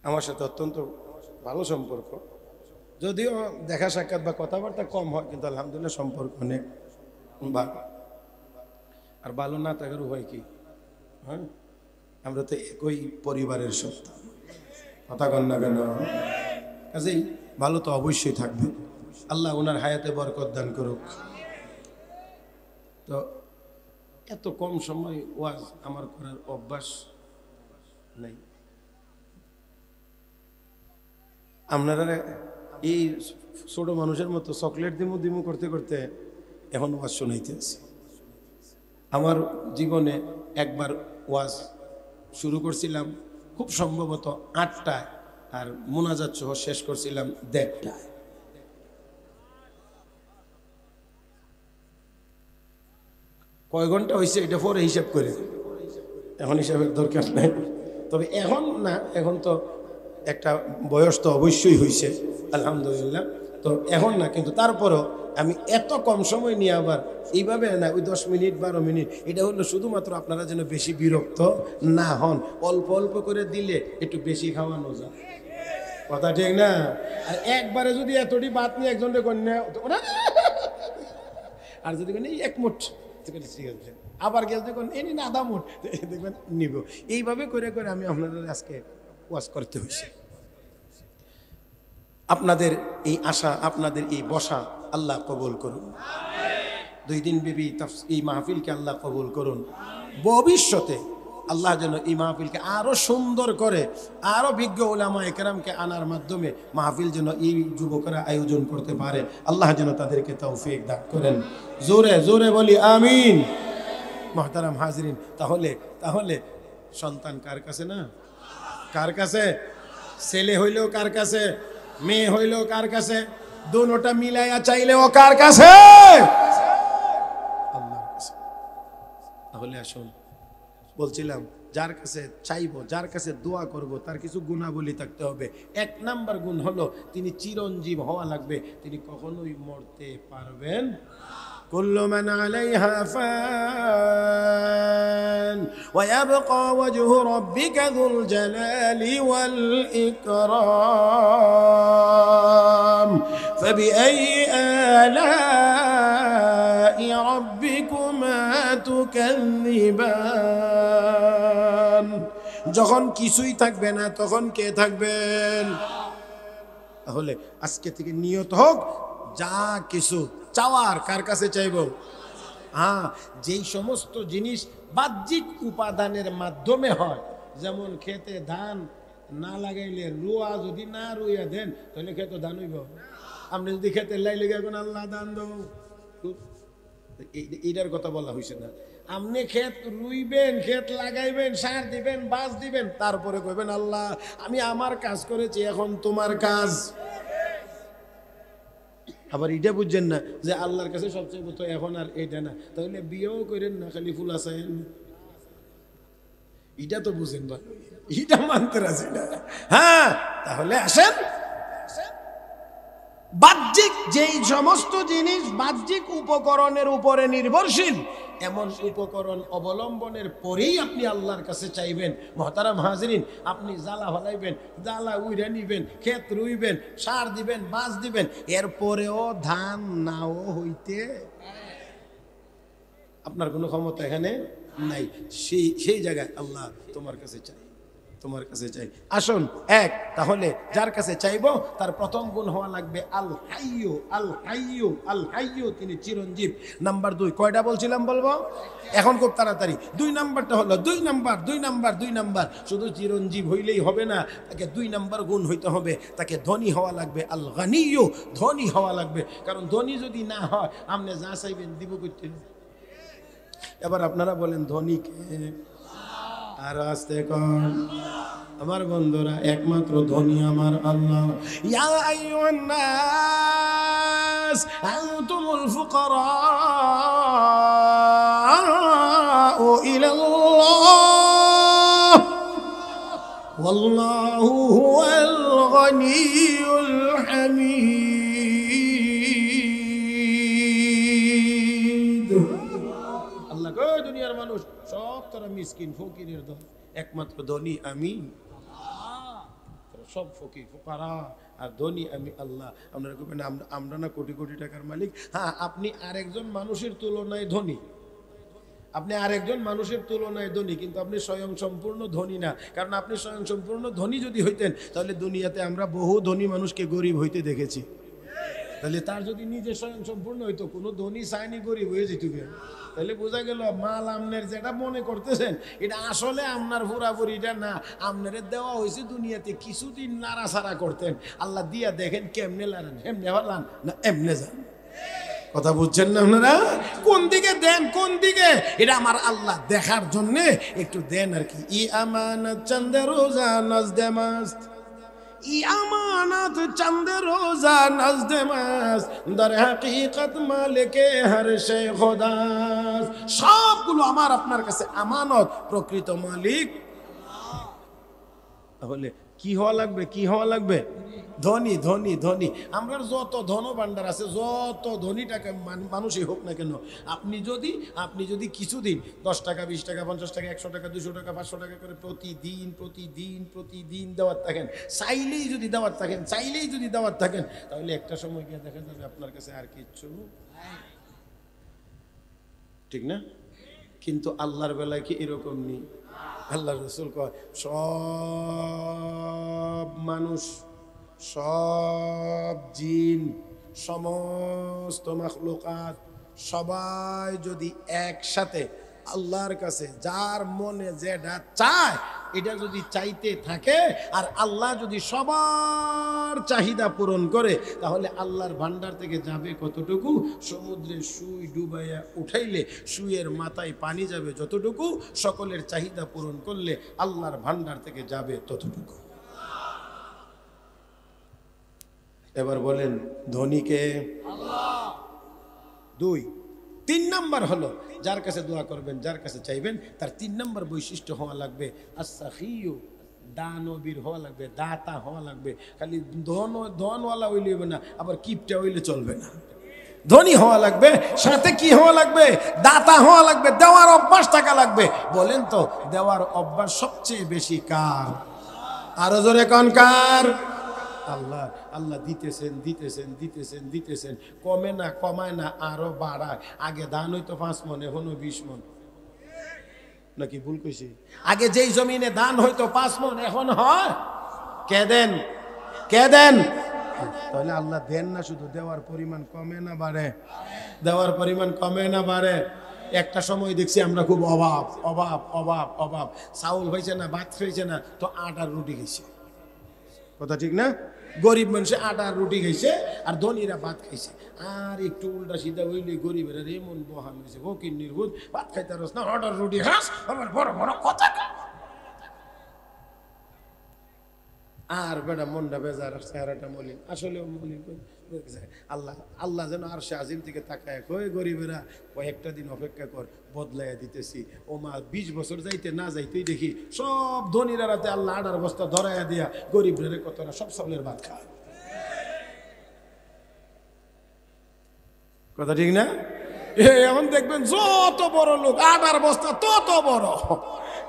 আমার সাথে অত্যন্ত ভালো সম্পর্ক, যদিও দেখা সাক্ষাৎ বা কথাবার্তা কম হয়, কিন্তু আলহামদুলিল্লাহ সম্পর্ক অনেক ভালো। আর ভালো না থাকার উপায় কি? হ্যাঁ, আমরা তো একই পরিবারের সন্তান। কথা কন না কেন? কাজেই ভালো তো অবশ্যই থাকবে। আল্লাহ ওনার হায়াতে বরকত দান করুক। তো এত কম সময় ওয়াজ আমার করার অভ্যাস নাই। আপনারা এই ছোট মানুষের মতো চকলেট দিমু দিমু করতে করতে এখন ওয়াজ শোনাইতে আছি। আমার জীবনে একবার ওয়াজ শুরু করছিলাম খুব সম্ভবত 8টায়, আর মোনাজাত সহ শেষ করছিলাম 1:30টায়। কয় ঘন্টা হয়েছে এটা পরে হিসাব করে, এখন হিসাবের দরকার নাই। তবে এখন না, এখন তো একটা বয়স তো অবশ্যই হয়েছে আলহামদুলিল্লাহ। তো এখন না, কিন্তু তারপরও আমি এত কম সময় নিয়ে আবার এইভাবে না, ওই 10 মিনিট 12 মিনিট, এটা হলো শুধুমাত্র আপনারা যেন বেশি বিরক্ত না হন। অল্প অল্প করে দিলে একটু বেশি খাওয়ানো যায়, কথা ঠিক না? আর একবারে যদি এতটি বাত নিয়ে একজনকে কন্যা, আর যদি এক মুঠ ঠিক আছে, আবার গেছে দেখুন এনি না আধা মুঠ দেখবেন নিব। এইভাবে করে করে আমি আপনাদের আজকে ওয়াজ করতে হয়েছে। আপনাদের এই আশা, আপনাদের এই বসা আল্লাহ কবুল করুন। 2 দিন ব্যাপী এই মাহফিলকে আল্লাহ কবুল করুন। ভবিষ্যতে আল্লাহ যেন এই মাহফিলকে আরো সুন্দর করে, আরো বিজ্ঞ উলামা একরামকে আনার মাধ্যমে মাহফিল যেন এই যুবকরা আয়োজন করতে পারে। আল্লাহ যেন তাদেরকে তৌফিক দান করেন। জোরে জোরে বলি আমিন। মুহতারাম হাজিরিন, তাহলে সন্তান কার কাছে? না কার কাছে? ছেলে হইলেও কার কাছে, মেয়ে হইলেও কার কাছে, দুটোটা মিলাইয়া চাইলেও কার কাছে? আল্লাহর কাছে। তাহলে আসুন, বলছিলাম যার কাছে চাইবো, যার কাছে দোয়া করব, তার কিছু গুণাবলী থাকতে হবে। 1 নাম্বার গুণ হলো তিনি চিরঞ্জীব হওয়া লাগবে, তিনি কখনোই মরতে পারবেন। কুল্লু মান আলাইহা ফান ওয়া ইয়াবকা ওয়াজহু রাব্বিকা যুল জালালি ওয়াল ইকরাম ফাবিআইয়ি আলাই রাব্বিকুমা তুকাযযিবান। যখন কিছুই থাকবে না তখন কে থাকবেন? তাহলে আজকে থেকে নিয়ত হোক, যা কিছু চাওয়ার কার কাছে চাইব? যেই সমস্ত জিনিস বাহ্যিক উপাদানের মাধ্যমে হয়, যেমন খেতে ধান না লাগাইলে, রুয়া যদি না রুইয়া দেন তাহলে খেতে ধান হইব। আপনি যদি খেতে লাইলে এখন আল্লাহ দান দেব, এইটার কথা বলা হয়েছে না। আপনি ক্ষেত রুইবেন, ক্ষেত লাগাইবেন, সার দিবেন, বাস দিবেন, তারপরে কইবেন আল্লাহ আমি আমার কাজ করেছি, এখন তোমার কাজ। আবার এটা বুঝছেন না যে আল্লাহর কাছে সবচেয়ে তো এখন আর এটা না, তাহলে বিয়েও করেন না, খালি ফুল আছেন। এটা তো বুঝেন ভালো, এটা মানতে রাজি না। তাহলে আসেন, বাহ্যিক যেই সমস্ত জিনিস বাহ্যিক উপকরণের উপরে নির্ভরশীল, এমন উপকরণ অবলম্বনের পরেই আপনি আল্লাহর কাছে চাইবেন। মুহতারাম হাজিরিন, আপনি জ্বালা ফলাইবেন, জ্বালা উইরে নিবেন, ক্ষেত রুইবেন, সার দিবেন, বাস দিবেন, এরপরেও ধান নাও হইতে আপনার কোনো ক্ষমতা এখানে নাই। সেই জায়গায় আল্লাহ তোমার কাছে চাই, তোমার কাছে চাই। আসুন তাহলে যার কাছে চাইবো তার প্রথম গুণ হওয়া লাগবে আল হাইয়ু। আল হাইয়ু, আল হাইয়ু, তিনি চিরঞ্জীব। নাম্বার 2 কয়টা বলছিলাম বলবো এখন খুব তাড়াতাড়ি। 2 নাম্বারটা হলো 2 নাম্বার শুধু চিরঞ্জীব হইলেই হবে না, তাকে 2 নাম্বার গুণ হইতে হবে, তাকে ধনী হওয়া লাগবে। আল গানিয়ু, ধনী হওয়া লাগবে। কারণ ধনী যদি না হয় আপনি যা চাইবেন দিব করতে। এবার আপনারা বলেন ধনী কে? আর আস্তে কন, আমার বন্ধুরা, একমাত্র ধনী আমার আল্লাহ। ইয়া আইয়ুহান নাস আনতুমুল ফুকারাউ ইলাল্লাহ ওয়াল্লাহু হুয়াল গানিয়ুল হামিদ। আল্লাহ গো, দুনিয়ার মানুষ সব তারা মিসকিন ফকিরের দল, একমাত্র ধনী আমি। সব ফকির ফুকারা আর ধনী আমি আল্লাহ। আপনারা বলবেন আমরা না কোটি কোটি টাকার মালিক। আপনি আরেকজন মানুষের তুলনায় ধনী, আপনি আরেকজন মানুষের তুলনায় ধনী, কিন্তু আপনি স্বয়ং সম্পূর্ণ ধনী না। কারণ আপনি স্বয়ং সম্পূর্ণ ধনী যদি হইতেন, তাহলে দুনিয়াতে আমরা বহু ধনী মানুষকে গরিব হইতে দেখেছি। তাহলে তার যদি নিজে স্বয়ং সম্পূর্ণ হইতো, কোনো ধনী চাইনি গরিব হয়ে যেত, তাহলে বোঝা গেল মাল আমনের যেটা মনে করতেছেন এটা আসলে আপনার পুরাপুরিটা না, আপনার দেওয়া হয়েছে দুনিয়াতে কিছুদিন নাড়াছাড়া করতেন, আল্লাহ দিয়া দেখেন কেমনে লাড়ান, এমনে লান না এমনে যান। কথা বুঝছেন না আপনারা? কোন দিকে দেন, কোন দিকে, এটা আমার আল্লাহ দেখার জন্য একটু দেন আর কি। ই আমানত চন্দে রোজা নজদে মাস্ত, ই আমানত চন্দে রোজা নজদে মাস্ত, দর হাকিকত মালিকে হর শে খোদাস। সবগুলো আমার আপনার কাছে আমানত, প্রকৃত মালিক। তাহলে কি হওয়া লাগবে, কি হওয়া লাগবে? ধনী, ধনী, ধনী। আমরা যত ধন ভাণ্ডার আছে, যত ধনী টাকা মানুষই হোক না কেন, আপনি যদি কিছুদিন 10 টাকা 20 টাকা 50 টাকা 100 টাকা 200 টাকা 500 টাকা করে প্রতিদিন প্রতিদিন প্রতিদিন দেওয়ার থাকেন, চাইলেই যদি দেওয়ার থাকেন, চাইলেই যদি দেওয়ার থাকেন, তাহলে একটা সময় গিয়ে দেখা যাবে আপনার কাছে আর কিচ্ছু, ঠিক না? কিন্তু আল্লাহর বেলায় কি এরকম নেই? আল্লাহ রসুল কয় সব মানুষ, সব জিন, সমস্ত মাখলুকাত সবাই যদি একসাথে আল্লাহর কাছে যার মনে যেটা চায় এটা যদি চাইতে থাকে, আর আল্লাহ যদি সবার চাহিদা পূরণ করে, তাহলে আল্লাহর ভান্ডার থেকে যাবে কতটুকু? সমুদ্রে সুই ডুবাইয়া উঠাইলে সুইয়ের মাথায় পানি যাবে যতটুকু, সকলের চাহিদা পূরণ করলে আল্লাহর ভান্ডার থেকে যাবে ততটুকু। এবার বলেন ধনীকে আল্লাহ। 2 3 নাম্বার হলো যার কাছে দোয়া করবেন, যার কাছে চাইবেন, তার 3 নাম্বার বৈশিষ্ট্য হওয়া লাগবে আস-সাখিয়্যু, দানবীর হওয়া লাগবে, দাতা হওয়া লাগবে। খালি ধনওয়ালা হইলে হবে না, আবার কিপটা হইলে চলবে না। ধনী হওয়া লাগবে, সাথে কি হওয়া লাগবে? দাতা হওয়া লাগবে, দেওয়ার অভ্যাস থাকা লাগবে। বলেন তো দেওয়ার অভ্যাস সবচেয়ে বেশি কার? আরো জোরে কোন কার? আল্লাহ। আল্লাহ দিতেছেন দিতেছেন দিতেছেন দিতেছেন, কমে না, কমায় না, আরো বাড়ায়। আগে ধান হইতো 5 মণ, এখনো 20 মণ, নাকি ভুল কইছি? আগে যেই জমিনে ধান হইতো 5 মণ, এখন হয় কে দেন? কে দেন? তাহলে আল্লাহ দেন না, শুধু দেওয়ার পরিমাণ কমে না বাড়ে? দেওয়ার পরিমাণ কমে না বাড়ে? একটা সময় দেখছি আমরা খুব অভাব অভাব অভাব অভাব, চাউল হয়েছে না, ভাত হয়েছে না, তো আটার রুটি খাইছে। কথা ঠিক না? গরিব মানুষে আটার রুটি খাইছে আর ধনীরা ভাত খাইছে। আর একটু উল্টা সিধা হইলে গরিবের এমন বহাল হয়েছে, ফকির নির্বোধ, ভাত খাইতে রস না, আটার রুটি খাস, আমার বড় বড় কথা। আর বেটা মনটা বেজার, চেহারাটা মলিন, আসলেও মলিন। আল্লাহ আল্লাহ যেন আরশে আজিম থেকে তাকায় কই গরিবেরা কয়েকটা দিন অপেক্ষা কর, বদলাইয়া দিতেছি। ও মা 20 বছর যাইতে না যাইতেই দেখি সব ধনীরা রাতে আল্লাহ আটার বস্তা ধরাইয়া দিয়া গরিবরে কতটা সব চাউলের ভাত খায়। কথা ঠিক না? এখন দেখবেন যত বড় লোক, আটার বস্তা তত বড়,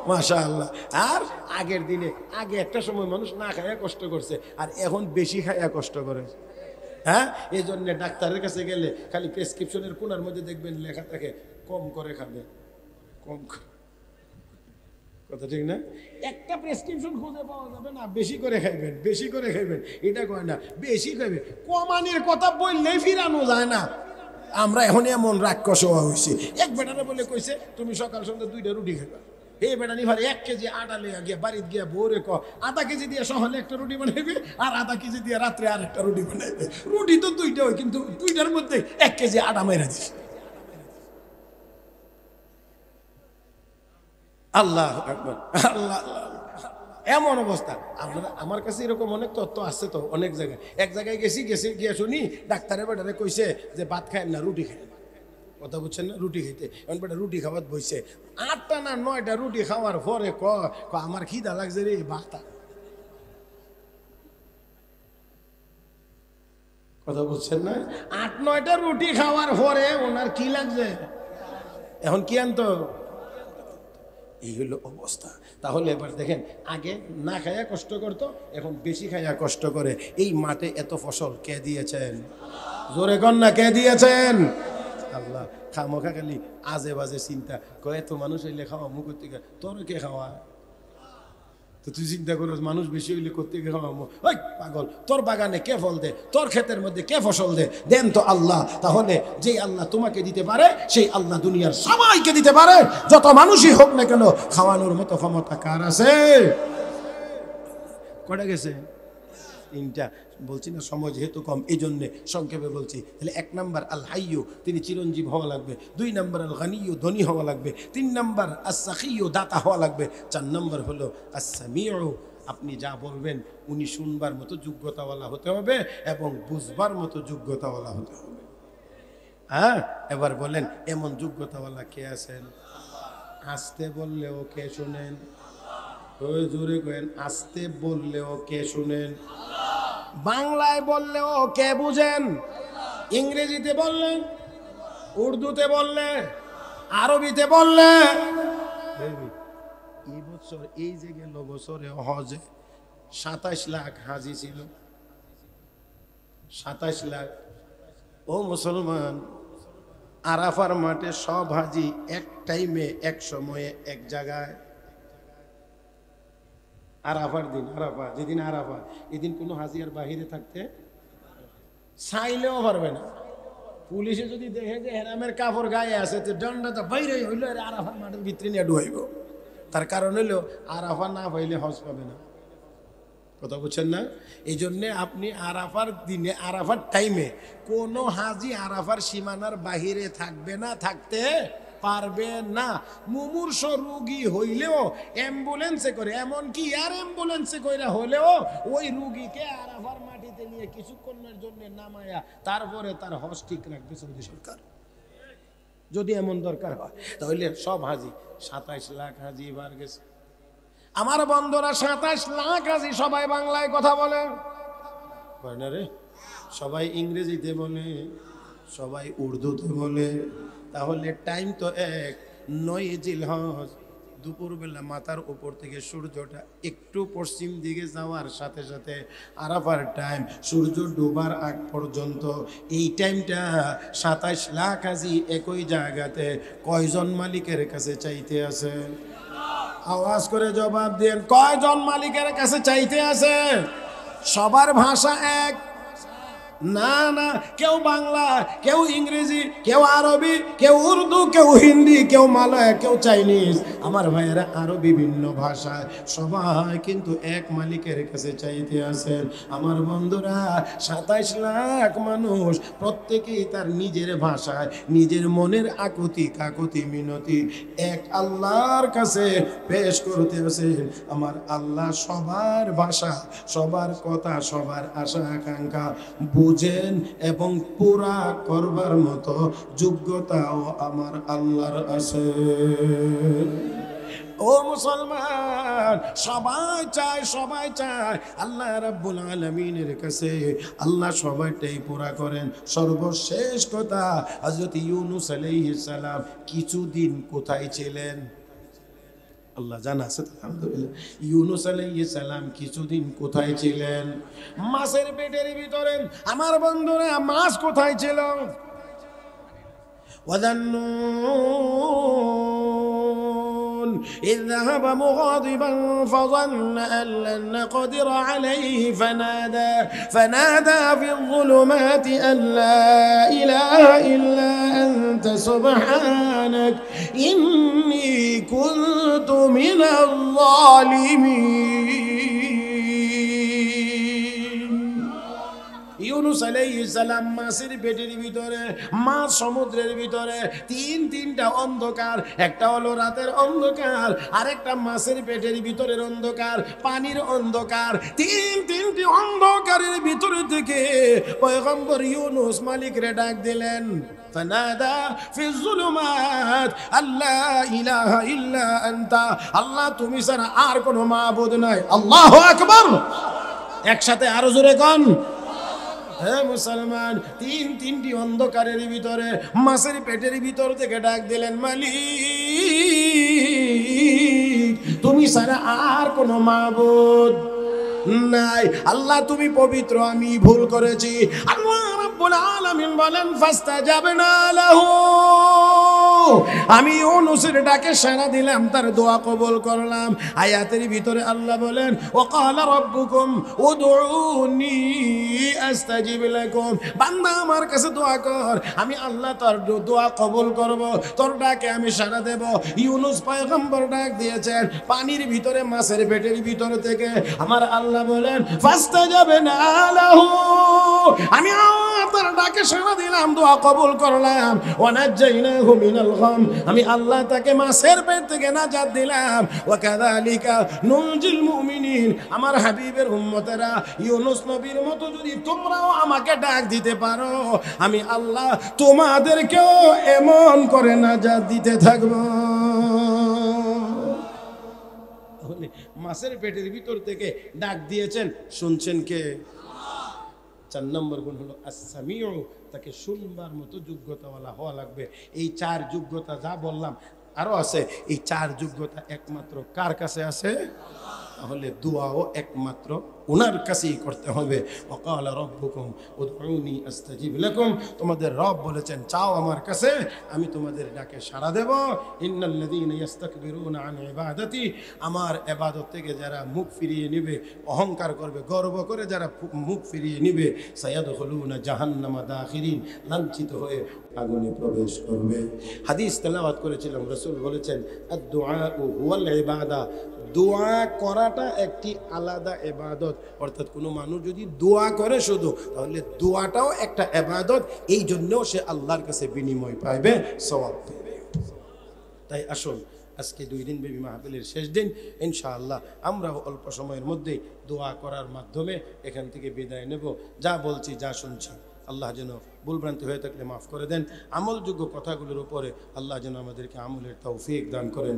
মাশাআল্লাহ। আর আগের দিনে, আগে একটা সময় মানুষ না খাইয়া কষ্ট করছে, আর এখন বেশি খাইয়া কষ্ট করে। হ্যাঁ, এই জন্য ডাক্তারের কাছে গেলে খালি প্রেসক্রিপশনের কোনার মধ্যে দেখবেন লেখা থাকে কম করে খাবে, কম করে। কথা ঠিক না? একটা প্রেসক্রিপশন খুঁজে পাওয়া যাবে না বেশি করে খাইবেন, বেশি করে খাইবেন, এটা কয় না বেশি খাইবে। কমানির কথা বললেই ফিরানো যায় না। আমরা এখন এমন রাক্ষস হওয়া হয়েছি। এক বেটারে বলে কইছে তুমি সকাল সন্ধ্যা 2টা রুটি খাইবা। এই বেটা নিভার 1 কেজি আটা লিয়া গিয়া বাড়িতে গিয়া বউরে আধা কেজি দিয়ে সকালে একটা রুটি বানাইবে, আর আধা কেজি দিয়ে রাত্রে আর একটা রুটি বানাইবে। রুটি তো 2টা হয়, কিন্তু 2টার মধ্যে 1 কেজি আটা মেরা দিছে। আল্লাহ আকবার, আল্লাহ। এমন অবস্থা। আপনারা, আমার কাছে এরকম অনেক তথ্য আছে তো অনেক জায়গায়। এক জায়গায় গিয়ে শুনি ডাক্তারের বেটারে কইছে যে ভাত খায় না, রুটি খায়। কথা বুঝছেন না? রুটি খাইতে, এখন বেটা রুটি খাওয়ার বইছে। 8টা না 9টা রুটি খাওয়ার পরে আমার খিদা লাগছে রে বাতা। কথা বুঝছেন না? 8-9টা রুটি খাওয়ার পরে ওনার কি লাগছে, এখন কি আনতো? এই হলো অবস্থা। তাহলে এবার দেখেন, আগে না খাইয়া কষ্ট করতো, এখন বেশি খাইয়া কষ্ট করে। এই মাঠে এত ফসল কে দিয়েছেন? জোরে কন না, কে দিয়েছেন? আল্লাহ খামোখা খালি আজে বাজে চিন্তা কয়ে তো মানুষ হইলে খাওয়া মুখ থেকে তোর কে খাওয়া তো তুই চিন্তা করিস মানুষ বেশি হইলে করতে খাওয়াবো ওই পাগল তোর বাগানে কে ফল দে তোর ক্ষেতের মধ্যে কে ফসল দে দেন তো আল্লাহ তাহলে যে আল্লাহ তোমাকে দিতে পারে সেই আল্লাহ দুনিয়ার সবাইকে দিতে পারে যত মানুষই হোক না কেন খাওয়ানোর মতো ক্ষমতা কার আছে কটা গেছে তিনটা বলছি না সময় যেহেতু কম এই জন্যে সংক্ষেপে বলছি তাহলে 1 নাম্বার আল হাইয়ু তিনি চিরঞ্জীব হওয়া লাগবে 2 নাম্বার আল গানিয়ু ধনী হওয়া লাগবে 3 নাম্বার আস সাখিয়ু দাতা হওয়া লাগবে 4 নাম্বার হলো আস সামিউ আপনি যা বলবেন উনি শুনবার মতো যোগ্যতাওয়ালা হতে হবে এবং বুঝবার মতো যোগ্যতাওয়ালা হতে হবে হ্যাঁ এবার বলেন এমন যোগ্যতাওয়ালা কে আছেন আসতে বললেও কে শুনেন ওই জোরে করেন আসতে বললেও কে শুনেন বাংলায় বললেও কে বুঝেন ইংরেজিতে বললে উর্দুতে বললে আরবিতে বললে এই বছর এই যে গেল বছরে হজে 27 লাখ হাজি ছিল 27 লাখ ও মুসলমান আরাফার মাঠে সব হাজি এক টাইমে এক সময়ে এক জায়গায় আরাফার দিন আরাফা যেদিন আরাফা এদিন কোনো হাজি আর বাহিরে থাকতে চাইলেও পারবে না পুলিশে যদি দেখে যে হেরামের কাপড় গায়ে আছে তো দণ্ডটা বাইরে হইলো আরাফার মাঠের ভিতরে নিয়ে ডুবাইব তার কারণ হইলো আরাফা না পাইলে হজ পাবে না কথা বুঝছেন না এই জন্যে আপনি আরাফার দিনে আরাফার টাইমে কোনো হাজি আরাফার সীমানার বাহিরে থাকবে না থাকতে পারবে না মুমূর্ষ রোগী হইলেও অ্যাম্বুলেন্সে করে এমনকি এয়ার অ্যাম্বুলেন্সে কইরা হলেও ওই রোগীকে আরাফার মাটিতে নিয়ে কিছুক্ষণের জন্য নামায়া তারপরে তার হজ ঠিক রাখবে সৌদি সরকার যদি এমন দরকার হয় তাহলে সব হাজি 27 লাখ হাজি এবার গেছে আমার বন্ধুরা 27 লাখ হাজি সবাই বাংলায় কথা বলে না রে সবাই ইংরেজিতে বলে সবাই উর্দুতে বলে তাহলে টাইম তো 9 জিলহজ দুপুরবেলা মাথার উপর থেকে সূর্যটা একটু পশ্চিম দিকে যাওয়ার সাথে সাথে আরাফার টাইম সূর্য ডোবার আগ পর্যন্ত এই টাইমটা 27 লাখ হাজি একই জায়গাতে কয়জন মালিকের কাছে চাইতে আছে আওয়াজ করে জবাব দেন কয়জন মালিকের কাছে চাইতে আছে সবার ভাষা এক না না কেউ বাংলা কেউ ইংরেজি কেউ আরবি কেউ উর্দু কেউ হিন্দি কেউ মালয় কেউ চাইনিজ আমার ভাইয়েরা আরো বিভিন্ন ভাষায় সবাই কিন্তু এক মালিকের কাছে চাইতে আছেন আমার বন্ধুরা 27 লাখ মানুষ প্রত্যেকেই তার নিজের ভাষায় নিজের মনের আকুতি কাকুতি মিনতি এক আল্লাহর কাছে পেশ করতে আছেন আমার আল্লাহ সবার ভাষা সবার কথা সবার আশা আকাঙ্ক্ষা বুঝেন এবং পুরা করবার মতো যোগ্যতাও আমার আল্লাহর আছে ও মুসলমান সবাই চায় আল্লাহ রাব্বুল আলামিনের কাছে আল্লাহ সবাইটাই পুরা করেন সর্বশেষ কথা হযরত ইউনূস আলাইহিস সালাম কিছুদিন কোথায় ছিলেন আল্লাহ জানা আছে আলহামদুলিল্লাহ ইউনূস আলাইহিস সালাম কিছুদিন কোথায় ছিলেন মাছের পেটের ভিতরে আমার বন্ধুরা মাছ কোথায় ছিল ওয়াদান্নুন إذ ذهب مغاضبا فظن أن لن نقدر عليه فنادى في الظلمات أن لا إله إلا أنت سبحانك إني كنت من الظالمين ইউনূস আলাইহিস সালাম মাছের পেটের ভিতরে মাছ সমুদ্রের ভিতরে তিনটা অন্ধকার একটা হলো রাতের অন্ধকার আরেকটা মাছের পেটের ভিতরের অন্ধকার পানির অন্ধকার তিনটি অন্ধকারের ভিতরে থেকে পয়গম্বর ইউনূস মালিকরে ডাক দিলেন ফানাদা ফি যুলুমাত আল্লা ইলাহা ইল্লা আনতা আল্লাহ তুমি ছাড়া আর কোনো মাবুদ নাই আল্লাহু আকবার একসাথে আরো জোরে কোন হে মুসলমান তিনটি অন্ধকারের ভিতরে মাছের পেটের ভিতর থেকে ডাক দিলেন মালিক তুমি ছাড়া আর কোনো মাবুদ নাই। আল্লাহ তুমি পবিত্র, আমি ভুল করেছি। আল্লাহ রাব্বুল আলামিন বলেন ফাস্তাজাবনা লাহু, আমি ইউনূসের ডাকে সাড়া দিলাম, তার দোয়া কবুল করলাম। আয়াতের ভিতরে আল্লাহ বলেন ওয়াকালা রাব্বুকুম উদউনি আস্তাজিব লাকুম, বান্দা আমার কাছে দোয়া কর, আমি আল্লাহ তোর দোয়া কবুল করব, তোর ডাকে আমি সাড়া দেব। ইউনূস পয়গম্বর ডাক দিয়েছেন পানির ভিতরে, মাছের পেটের ভিতর থেকে। আমার আল্লাহ বলেন ফাস্তাজাবনা লাহু, আমি তার ডাকে সাড়া দিলাম, দোয়া কবুল করলাম। ওয়ানাজ্জাইনাহু মিনাল গাম, আমি আল্লাহ তাকে মাছের পেট থেকে নাজাত দিলাম। ওয়া কাযালিকা নুনজিল মুমিনিন, আমার হাবিবের উম্মতেরা ইউনূস নবীর মতো যদি তোমরাও আমাকে ডাক দিতে পারো, আমি আল্লাহ তোমাদেরকেও এমন করে নাজাত দিতে থাকবো। তাহলে মাছের পেটের ভিতর থেকে ডাক দিয়েছেন, শুনছেন কে? 4 নম্বর গুণ হলো আস-সামিউ, তাকে শুনবার মতো যোগ্যতাওয়ালা হওয়া লাগবে। এই 4 যোগ্যতা যা বললাম আরো আছে, এই 4 যোগ্যতা একমাত্র কার কাছে আছে? তাহলে দোয়াও একমাত্র ওনার কাছেই করতে হবে। ওয়াকালা রাব্বুকুম উদউনি আস্তাজিব লাকুম, তোমাদের রব বলেছেন চাও আমার কাছে, আমি তোমাদের ডাকে সাড়া দেব। ইন্নাল্লাযীনা ইস্তাকবিরুনা আন ইবাদাতি, আমার ইবাদত থেকে যারা মুখ ফিরিয়ে নেবে, অহংকার করবে, গর্ব করে যারা মুখ ফিরিয়ে নেবে, সায়াদখুলুনা জাহান্নামা দাখিরিন, লাঞ্ছিত হয়ে আগুনে প্রবেশ করবে। হাদিস তেলাওয়াত করেছিলাম, রাসূল বলেছেন আদ-দুআউ হুয়াল ইবাদা, দোয়া করাটা একটি আলাদা ইবাদত। অর্থাৎ কোনো মানুষ যদি দোয়া করে শুধু, তাহলে দোয়াটাও একটা ইবাদত, এই জন্যও সে আল্লাহর কাছে বিনিময় পাইবে, সওয়াব পাইবে। তাই আসুন, আজকে 2 দিন ব্যাপী মাহফিলের শেষ দিন, ইনশাআল্লাহ আমরাও অল্প সময়ের মধ্যেই দোয়া করার মাধ্যমে এখান থেকে বিদায় নেব। যা বলছি, যা শুনছি, আল্লাহ যেন ভুলভ্রান্তি হয়ে থাকলে মাফ করে দেন। আমলযোগ্য কথাগুলোর উপরে আল্লাহ যেন আমাদেরকে আমলের তৌফিক দান করেন।